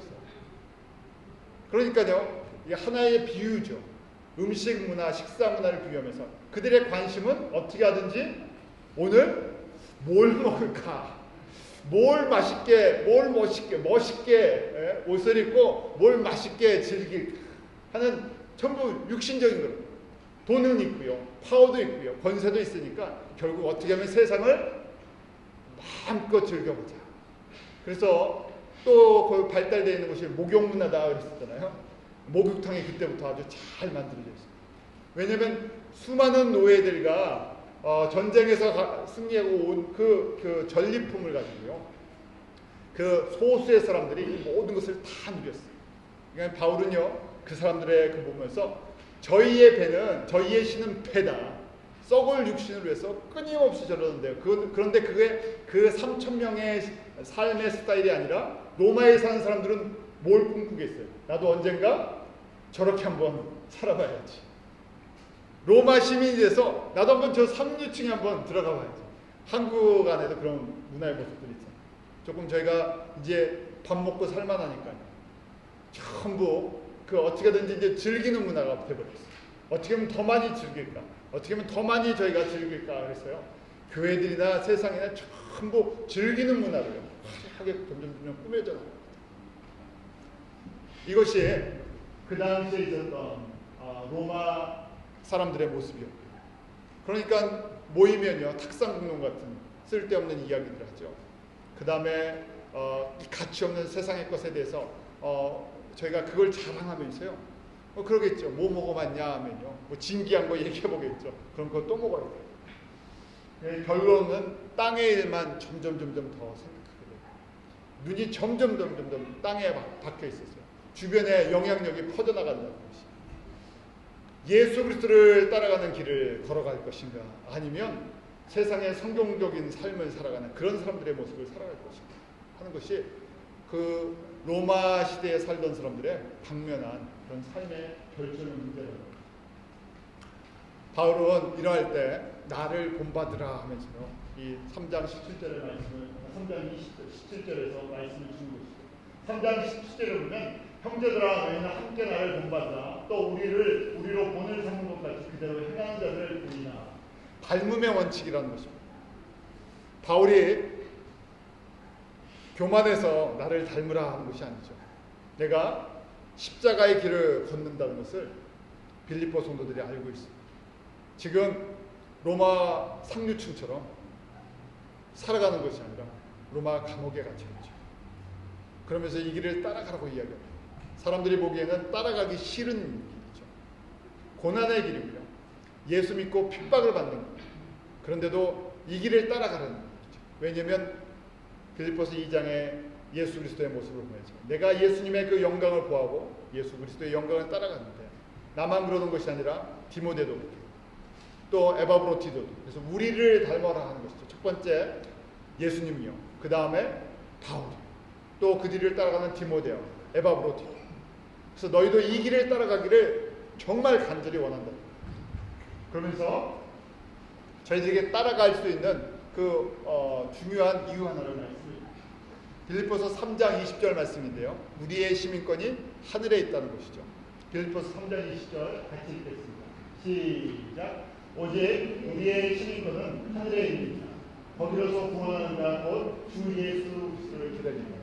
그러니까요, 이게 하나의 비유죠. 음식 문화, 식사 문화를 비유하면서 그들의 관심은 어떻게 하든지 오늘 뭘 먹을까, 뭘 맛있게, 뭘 멋있게 옷을 입고 뭘 맛있게 즐길까 하는 전부 육신적인 거예요. 돈은 있고요, 파워도 있고요, 권세도 있으니까 결국 어떻게 하면 세상을 마음껏 즐겨보자. 그래서 또 거기 발달되어 있는 것이 목욕문화다 그랬었잖아요. 목욕탕이 그때부터 아주 잘 만들어져 있어요. 왜냐하면 수많은 노예들과 전쟁에서 승리하고 온 그 전리품을 가지고요, 그 소수의 사람들이 이 모든 것을 다 누렸어요. 그러니까 바울은요, 그 사람들의 그 보면서 저희의 신은 배다, 썩을 육신을 위해서 끊임없이 저러는데요. 그런데 그게 그 3천 명의 삶의 스타일이 아니라 로마에 사는 사람들은 뭘 꿈꾸겠어요? 나도 언젠가 저렇게 한번 살아봐야지. 로마 시민이 돼서 나도 한번 저 상류층에 한번 들어가 봐야지. 한국 안에도 그런 문화의 모습들이 있어요. 조금 저희가 이제 밥 먹고 살만하니까요. 전부 그 어떻게든지 이제 즐기는 문화가 돼버렸어요. 어떻게 하면 더 많이 즐길까? 어떻게 하면 더 많이 저희가 즐길까? 그랬어요. 교회들이나 세상이나 전부 즐기는 문화로요. 하게 점점 꾸며져 나갑니다. 이것이 그 당시에 있었던 로마 사람들의 모습이었고요. 그러니까 모이면요 탁상공론 같은 쓸데없는 이야기들 하죠. 그 다음에 이 가치 없는 세상의 것에 대해서 저희가 그걸 자랑하면서요. 그러겠죠. 뭐 먹어봤냐 하면요. 뭐 진기한 거 얘기해보겠죠. 그럼 그거 또 먹어야 돼요. 결론은 땅의 일만 점점 더 생각하게 돼요. 눈이 점점 땅에 박혀 있었어요. 주변에 영향력이 퍼져나간다는 것이. 예수 그리스도를 따라가는 길을 걸어갈 것인가 아니면 세상의 성경적인 삶을 살아가는 그런 사람들의 모습을 살아갈 것인가 하는 것이 그 로마 시대에 살던 사람들의 당면한 그런 삶의 결정의 문제라고. 바울은 일어날 때 나를 본받으라 하면서요 이 3장 17절의 말씀을 3장 17절에서 말씀을 주는 것이죠. 3장 17절에 보면 형제들아 너희는 함께 나를 본받으라 또 우리로 본을 삼는 것 같이 그대로 행하는 자를 보이나. 닮음의 원칙이라는 것입니다. 바울이 교만해서 나를 닮으라 하는 것이 아니죠. 내가 십자가의 길을 걷는다는 것을 빌립보 성도들이 알고 있습니다. 지금 로마 상류층처럼 살아가는 것이 아니라 로마 감옥에 갇혀있죠. 그러면서 이 길을 따라가라고 이야기합니다. 사람들이 보기에는 따라가기 싫은 길이죠. 고난의 길이고요. 예수 믿고 핍박을 받는 겁니다. 그런데도 이 길을 따라가라는 거죠. 왜냐하면 빌립보서 2장에 예수 그리스도의 모습을 보여줘. 내가 예수님의 그 영광을 보하고 예수 그리스도의 영광을 따라갔는데 나만 그러는 것이 아니라 디모데도 또 에바브로티도 그래서 우리를 닮아라 하는 것이죠. 첫 번째 예수님이요. 그 다음에 바울이요. 또 그 뒤를 따라가는 디모데요. 에바브로티도. 그래서 너희도 이 길을 따라가기를 정말 간절히 원한다. 그러면서 저희들에게 따라갈 수 있는 그 중요한 이유 하나를 말씀드립니다. 빌립보서 3장 20절 말씀인데요. 우리의 시민권이 하늘에 있다는 것이죠. 빌립보서 3장 20절 같이 읽겠습니다. 시작. 오직 우리의 시민권은 하늘에 있습니다. 거기로서 구원하는 자 곧 주 예수 그리스도를 기다립니다.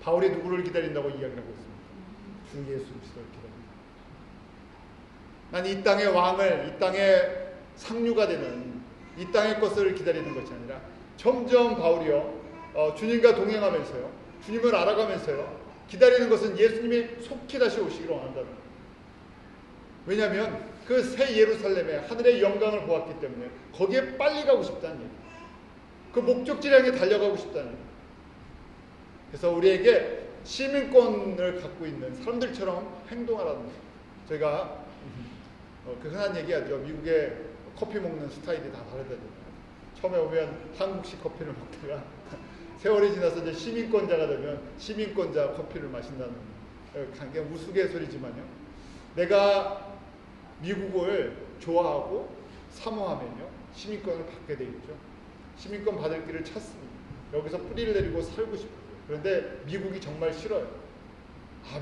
바울이 누구를 기다린다고 이야기하고 있습니다. 주 예수 그리스도를 기다립니다. 난 이 땅의 왕을, 이 땅의 상류가 되는 이 땅의 것을 기다리는 것이 아니라 점점 바울이요 주님과 동행하면서요 주님을 알아가면서요 기다리는 것은 예수님이 속히 다시 오시기를 원한다는 거예요. 왜냐하면 그 새 예루살렘에 하늘의 영광을 보았기 때문에 거기에 빨리 가고 싶다는 얘기예요. 그 목적지를 향해 달려가고 싶다는 얘기예요. 그래서 우리에게 시민권을 갖고 있는 사람들처럼 행동하라는 거예요. 저희가 그 흔한 얘기하죠. 미국의 커피 먹는 스타일이 다 다르다잖아요. 처음에 오면 한국식 커피를 먹다가 세월이 지나서 이제 시민권자가 되면 시민권자 커피를 마신다는 그냥 우스갯소리지만요. 내가 미국을 좋아하고 사모하면요 시민권을 받게 돼 있죠. 시민권 받을 길을 찾습니다. 여기서 뿌리를 내리고 살고 싶어요. 그런데 미국이 정말 싫어요.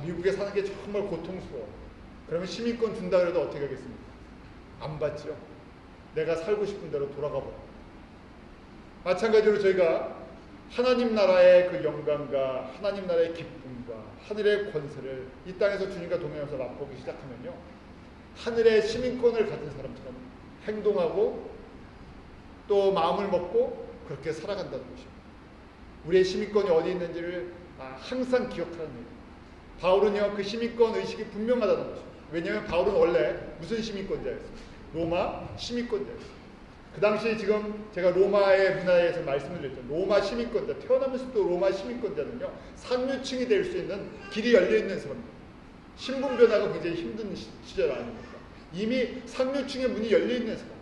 미국에 사는 게 정말 고통스러워. 그러면 시민권 준다 그래도 어떻게 하겠습니까? 안 받죠. 내가 살고 싶은 대로 돌아가 버려요. 마찬가지로 저희가 하나님 나라의 그 영광과 하나님 나라의 기쁨과 하늘의 권세를 이 땅에서 주님과 동행하면서 맛보기 시작하면요 하늘의 시민권을 가진 사람처럼 행동하고 또 마음을 먹고 그렇게 살아간다는 것입니다. 우리의 시민권이 어디 있는지를 항상 기억하는 얘기예요. 바울은요 그 시민권 의식이 분명하다는 것입니다. 왜냐하면 바울은 원래 무슨 시민권자였습니까? 로마 시민권자였습니다. 그 당시에 지금 제가 로마의 문화에서 말씀을 드렸죠. 로마 시민권자, 태어나면서도 로마 시민권자는요 상류층이 될 수 있는 길이 열려있는 사람입니다. 신분 변화가 굉장히 힘든 시절 아닙니까? 이미 상류층의 문이 열려있는 사람,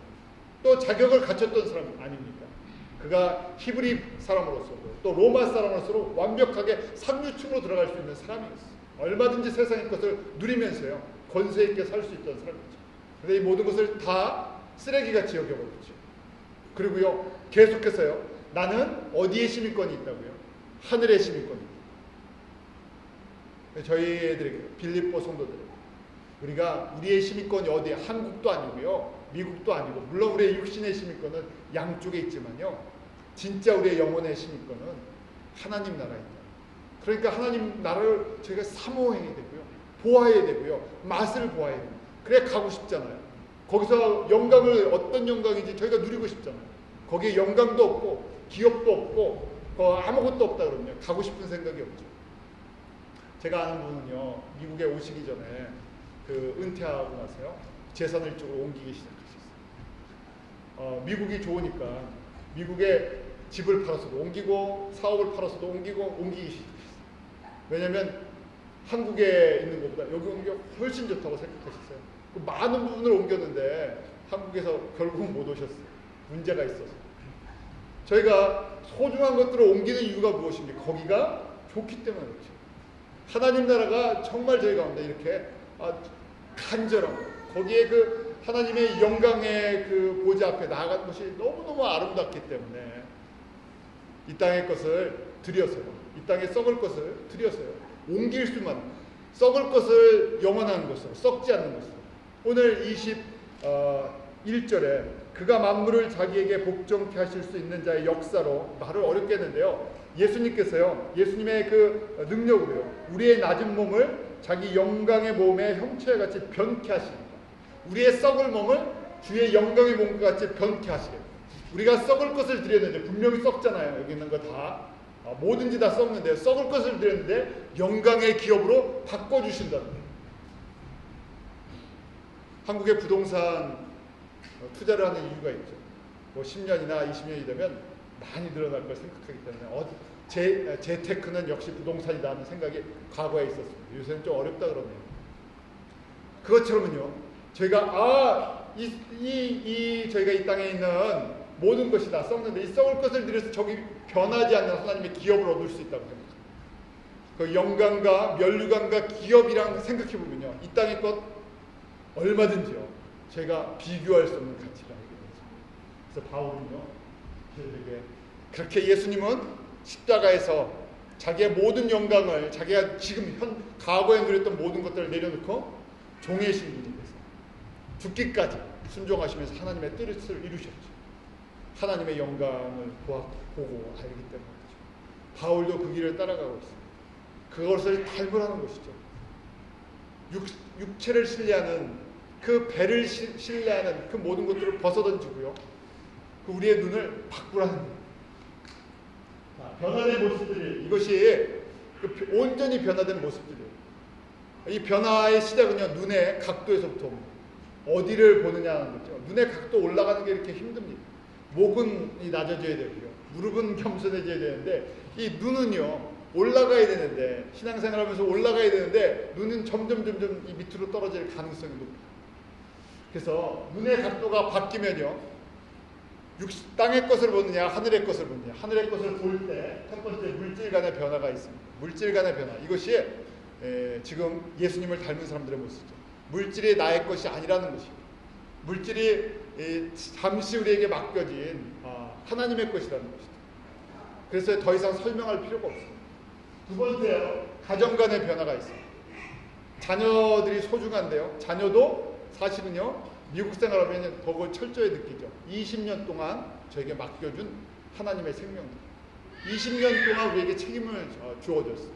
또 자격을 갖췄던 사람 아닙니까? 그가 히브리 사람으로서도 또 로마 사람으로서 완벽하게 상류층으로 들어갈 수 있는 사람이었어요. 얼마든지 세상의 것을 누리면서요 권세 있게 살 수 있던 사람이죠. 그런데 이 모든 것을 다 쓰레기같이 여겨버렸죠. 그리고요 계속해서요 나는 어디에 시민권이 있다고요? 하늘의 시민권이. 저희 애들에게 빌립보 성도들에게 우리가 우리의 시민권이 어디에 한국도 아니고요 미국도 아니고 물론 우리의 육신의 시민권은 양쪽에 있지만요 진짜 우리의 영혼의 시민권은 하나님 나라에 있다. 그러니까 하나님 나라를 저희가 사모해야 되고요 보아야 되고요 맛을 보아야 돼요. 그래 가고 싶잖아요. 거기서 영광을 어떤 영광인지 저희가 누리고 싶잖아요. 거기에 영광도 없고 기업도 없고 아무것도 없다 그러면 가고 싶은 생각이 없죠. 제가 아는 분은요 미국에 오시기 전에 그 은퇴하고 나서요 재산을 이쪽으로 옮기기 시작하셨어요. 미국이 좋으니까 미국에 집을 팔아서도 옮기고 사업을 팔아서도 옮기기 시작했어요. 왜냐하면 한국에 있는 것보다 여기 온 게 훨씬 좋다고 생각하셨어요. 그 많은 부분을 옮겼는데 한국에서 결국 못 오셨어요. 문제가 있어서. 저희가 소중한 것들을 옮기는 이유가 무엇입니까? 거기가 좋기 때문에 그렇죠. 하나님 나라가 정말 저희 가운데 이렇게 간절하고 거기에 그 하나님의 영광의 그 보좌 앞에 나아가는 것이 너무너무 아름답기 때문에 이 땅의 것을 들여서요. 이 땅에 썩을 것을 들여서요. 옮길 수만 썩을 것을 영원한 것으로 썩지 않는 것으로. 오늘 21절에 그가 만물을 자기에게 복종케 하실 수 있는 자의 역사로 말을 어렵게 했는데요. 예수님께서요. 예수님의 그 능력으로요. 우리의 낮은 몸을 자기 영광의 몸의 형체와 같이 변케 하십니다. 우리의 썩을 몸을 주의 영광의 몸과 같이 변케 하시겠다. 우리가 썩을 것을 드렸는데 분명히 썩잖아요. 여기 있는 거 다. 뭐든지 다 썩는데 썩을 것을 드렸는데 영광의 기업으로 바꿔주신다는 거예요. 한국의 부동산 투자를 하는 이유가 있죠. 뭐 10년이나 20년이 되면 많이 늘어날 걸 생각하기 때문에 재테크는 역시 부동산이다 하는 생각이 과거에 있었습니다. 요새는 좀 어렵다 그러네요. 그것처럼은요. 저희가 저희가 이 땅에 있는 모든 것이 다 썩는데 이 썩을 것을 들여서 저기 변하지 않는 하나님의 기업을 얻을 수 있다고 생각합니다. 그 영광과 면류관과 기업이랑 생각해 보면요. 이 땅의 것 얼마든지요. 제가 비교할 수 없는 가치가 있게 되죠. 그래서 바울은요. 저희에게 그렇게 예수님은 십자가에서 자기의 모든 영광을 자기가 지금 과거에 누렸던 모든 것들을 내려놓고 종의 신분이 돼서 죽기까지 순종하시면서 하나님의 뜻을 이루셨죠. 하나님의 영광을 보고 알기 때문이죠. 바울도 그 길을 따라가고 있습니다. 그것을 닮으라는 것이죠. 육체를 신뢰하는 그 배를 신뢰하는 그 모든 것들을 벗어던지고요. 그 우리의 눈을 바꾸라는 거예요. 변화된 모습들이 이것이 온전히 변화된 모습들이에요. 이 변화의 시작은요. 눈의 각도에서부터 옵니다. 어디를 보느냐 하는 거죠. 눈의 각도 올라가는 게 이렇게 힘듭니다. 목은 낮아져야 되고요. 무릎은 겸손해져야 되는데 이 눈은요. 올라가야 되는데 신앙생활하면서 올라가야 되는데 눈은 점점 이 밑으로 떨어질 가능성이 높아요. 그래서 눈의 각도가 바뀌면요. 땅의 것을 보느냐 하늘의 것을 보느냐. 하늘의 것을 볼 때 첫 번째 물질 간의 변화가 있습니다. 물질 간의 변화. 이것이 지금 예수님을 닮은 사람들의 모습이죠. 물질이 나의 것이 아니라는 것입니다. 물질이 잠시 우리에게 맡겨진 하나님의 것이라는 것이죠. 그래서 더 이상 설명할 필요가 없습니다. 두 번째요. 가정 간의 변화가 있어요. 자녀들이 소중한데요. 자녀도 사실은요. 미국 생활하면 더욱 철저히 느끼죠. 20년 동안 저에게 맡겨준 하나님의 생명입니다. 20년 동안 우리에게 책임을 주어줬어요.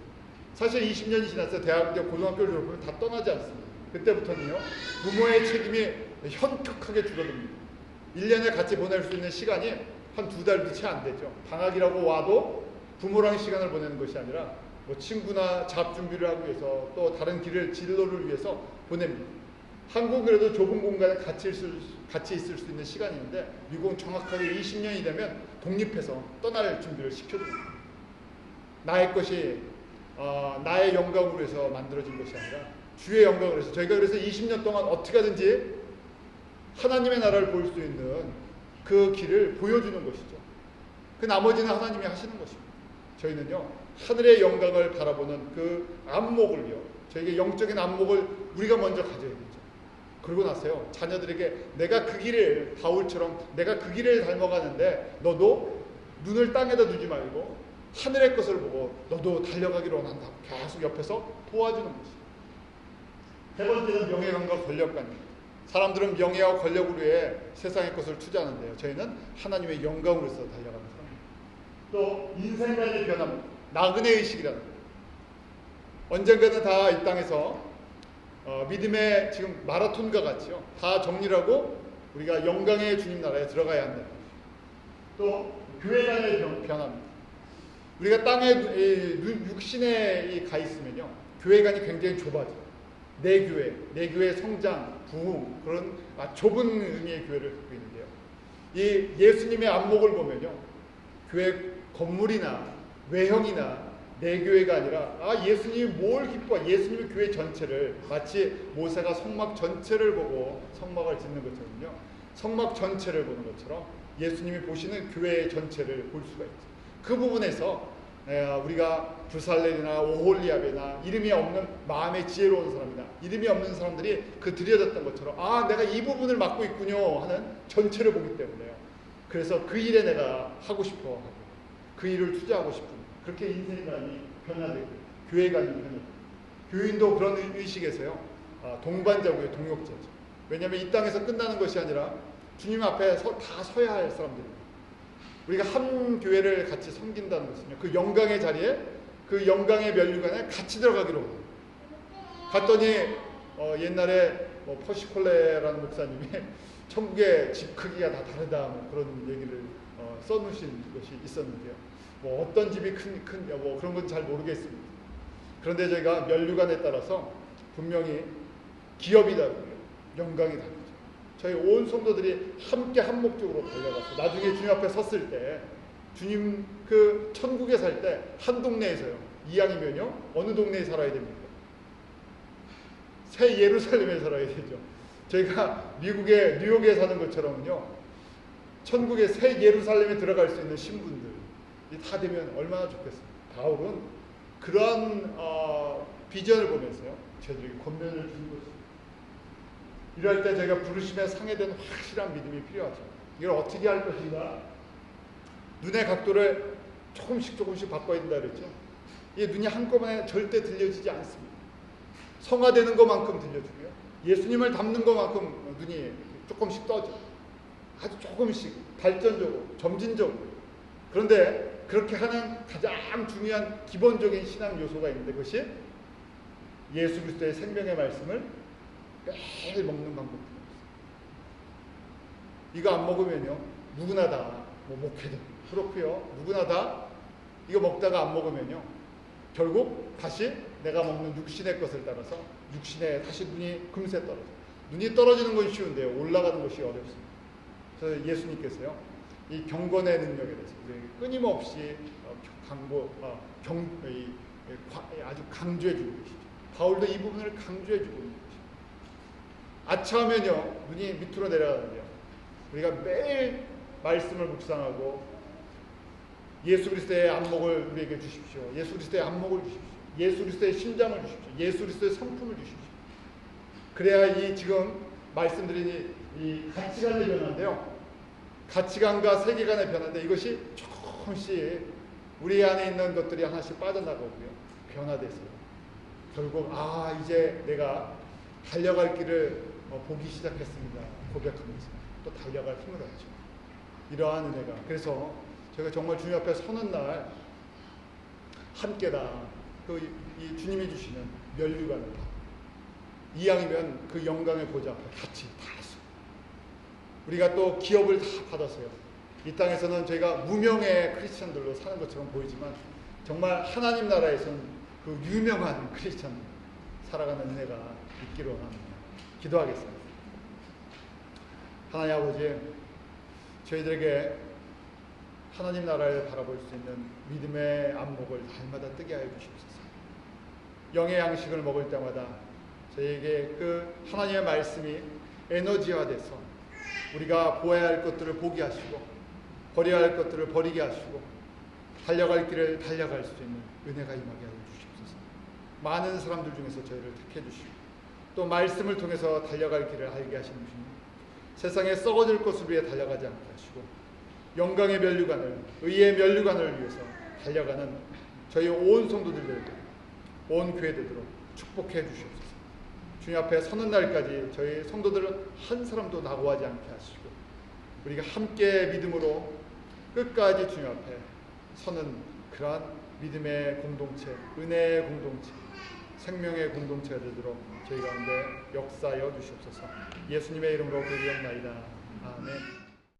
사실 20년이 지났어요. 대학교, 고등학교를 졸업하면 다 떠나지 않습니다. 그때부터는요. 부모의 책임이 현격하게 줄어듭니다. 1년에 같이 보낼 수 있는 시간이 한 2달도 채 안 되죠. 방학이라고 와도 부모랑 시간을 보내는 것이 아니라 뭐 친구나 잡 준비를 하기 위해서 또 다른 진로를 위해서 보냅니다. 한국은 그래도 좁은 공간에 같이 있을 수 있는 시간인데 미국은 정확하게 20년이 되면 독립해서 떠날 준비를 시켜줍니다. 나의 것이 나의 영광으로 해서 만들어진 것이 아니라 주의 영광으로 해서 저희가 그래서 20년 동안 어떻게 하든지 하나님의 나라를 볼 수 있는 그 길을 보여주는 것이죠. 그 나머지는 하나님이 하시는 것입니다. 저희는요 하늘의 영광을 바라보는 그 안목을요, 저에게 영적인 안목을 우리가 먼저 가져야 되죠. 그러고 나서요, 자녀들에게 내가 그 길을, 바울처럼 내가 그 길을 닮아가는데 너도 눈을 땅에다 두지 말고 하늘의 것을 보고 너도 달려가기를 원한다. 계속 옆에서 도와주는 것이죠. 세 번째는 명예관과 권력관입니다. 사람들은 명예와 권력을 위해 세상의 것을 투자하는데요, 저희는 하나님의 영광으로서 달려가는 사람입니다. 또 인생관의 변화입니다. 나그네 의식이라는 거예요. 언젠가는 다 이 땅에서 믿음의 지금 마라톤과 같이요, 다 정리하고 우리가 영광의 주님 나라에 들어가야 한다. 또 교회관의 변화입니다. 우리가 땅에 육신에 가 있으면요, 교회관이 굉장히 좁아져. 내 교회 성장, 부흥, 그런 좁은 의미의 교회를 갖고 있는데요, 이 예수님의 안목을 보면요, 교회 건물이나 외형이나 내 교회가 아니라 예수님이 뭘 기뻐, 예수님의 교회 전체를, 마치 모세가 성막 전체를 보고 성막을 짓는 것처럼요, 성막 전체를 보는 것처럼 예수님이 보시는 교회 전체를 볼 수가 있죠. 그 부분에서 우리가 부살렐이나 오홀리압이나 이름이 없는 마음의 지혜로운 사람이나 이름이 없는 사람들이 그 드려졌던 것처럼 내가 이 부분을 맡고 있군요 하는 전체를 보기 때문에요. 그래서 그 일에 내가 하고 싶어 하고 그 일을 투자하고 싶은, 그렇게 인생관이 변화되고 교회관이 변화되고, 교인도 그런 의식에서요, 동반자고요, 동역자죠. 왜냐하면 이 땅에서 끝나는 것이 아니라 주님 앞에 다 서야 할 사람들입니다. 우리가 한 교회를 같이 섬긴다는 것은요, 그 영광의 자리에, 그 영광의 면류관에 같이 들어가기로 합니다. 갔더니 옛날에 퍼시콜레라는 목사님이 천국의 집 크기가 다 다르다 그런 얘기를 써놓으신 것이 있었는데요. 어떤 집이 큰 그런 건 잘 모르겠습니다. 그런데 제가 면류관에 따라서 분명히 기업이 다르고요, 영광이 다르죠. 저희 온 성도들이 함께 한 목적으로 달려가서 나중에 주님 앞에 섰을 때, 주님 그 천국에 살 때 한 동네에서요, 이왕이면요 어느 동네에 살아야 됩니까? 새 예루살렘에 살아야 되죠. 저희가 미국의 뉴욕에 사는 것처럼요, 천국의 새 예루살렘에 들어갈 수 있는 신분들이 다 되면 얼마나 좋겠습니까? 바울은 그러한 비전을 보면서요, 저희들에게 권면을 주는 것입니다. 이럴 때 저희가 부르심에 상회된 확실한 믿음이 필요하죠. 이걸 어떻게 할 것인가? 눈의 각도를 조금씩 바꿔야 된다 그랬죠. 이 눈이 한꺼번에 절대 들려지지 않습니다. 성화되는 것만큼 들려주고요, 예수님을 닮는 것만큼 눈이 조금씩 떠져. 아주 조금씩 발전적으로, 점진적으로. 그런데 그렇게 하는 가장 중요한 기본적인 신앙 요소가 있는데, 그것이 예수 그리스도의 생명의 말씀을 매일 먹는 방법입니다. 이거 안 먹으면요, 누구나 다 목회든 그렇고요, 누구나 다 이거 먹다가 안 먹으면요, 결국 다시 내가 먹는 육신의 것을 따라서 육신에 다시 눈이 금세 떨어져. 눈이 떨어지는 건 쉬운데요, 올라가는 것이 어렵습니다. 그래서 예수님께서요, 이 경건의 능력에 대해서 끊임없이 아주 강조해 주고 계시죠. 바울도 이 부분을 강조해 주고 있는 것입니다. 아차하면요, 눈이 밑으로 내려가는데요, 우리가 매일 말씀을 묵상하고 예수 그리스도의 안목을 우리에게 주십시오. 예수 그리스도의 안목을 주십시오. 예수 그리스도의 심장을 주십시오. 예수 그리스도의 성품을 주십시오. 그래야 이 지금 말씀드린 이 가치관의 변화인데요, 가치관과 세계관의 변화인데, 이것이 조금씩 우리 안에 있는 것들이 하나씩 빠져나가고요, 변화돼서요, 결국 이제 내가 달려갈 길을 보기 시작했습니다 고백하면서 또 달려갈 힘을 얻죠. 이러한 은혜가, 그래서 제가 정말 주님 앞에 서는 날 함께다 이 주님이 주시는 면류관을 이왕이면 그 영광의 보좌 앞에 같이 다 했어요. 우리가 또 기업을 다 받았어요. 이 땅에서는 저희가 무명의 크리스찬들로 사는 것처럼 보이지만 정말 하나님 나라에서는 그 유명한 크리스찬 살아가는 은혜가 있기로 합니다. 기도하겠습니다. 하나님 아버지, 저희들에게 하나님 나라를 바라볼 수 있는 믿음의 안목을 날마다 뜨게 하여 주시옵소서. 영의 양식을 먹을 때마다 저희에게 그 하나님의 말씀이 에너지화돼서 우리가 보아야 할 것들을 보게 하시고 버려야 할 것들을 버리게 하시고 달려갈 길을 달려갈 수 있는 은혜가 임하게 하여 주시옵소서. 많은 사람들 중에서 저희를 택해 주시고 또 말씀을 통해서 달려갈 길을 알게 하시는 주님, 세상에 썩어질 것을 위해 달려가지 않게 하시고 영광의 면류관을, 의의 면류관을 위해서 달려가는 저희 온 성도들, 온 교회 되도록 축복해 주시옵소서. 주님 앞에 서는 날까지 저희 성도들을 한 사람도 낙오하지 않게 하시고 우리가 함께 믿음으로 끝까지 주님 앞에 서는 그러한 믿음의 공동체, 은혜의 공동체, 생명의 공동체가 되도록 저희 가운데 역사하여 주시옵소서. 예수님의 이름으로 기도하옵나이다. 아멘.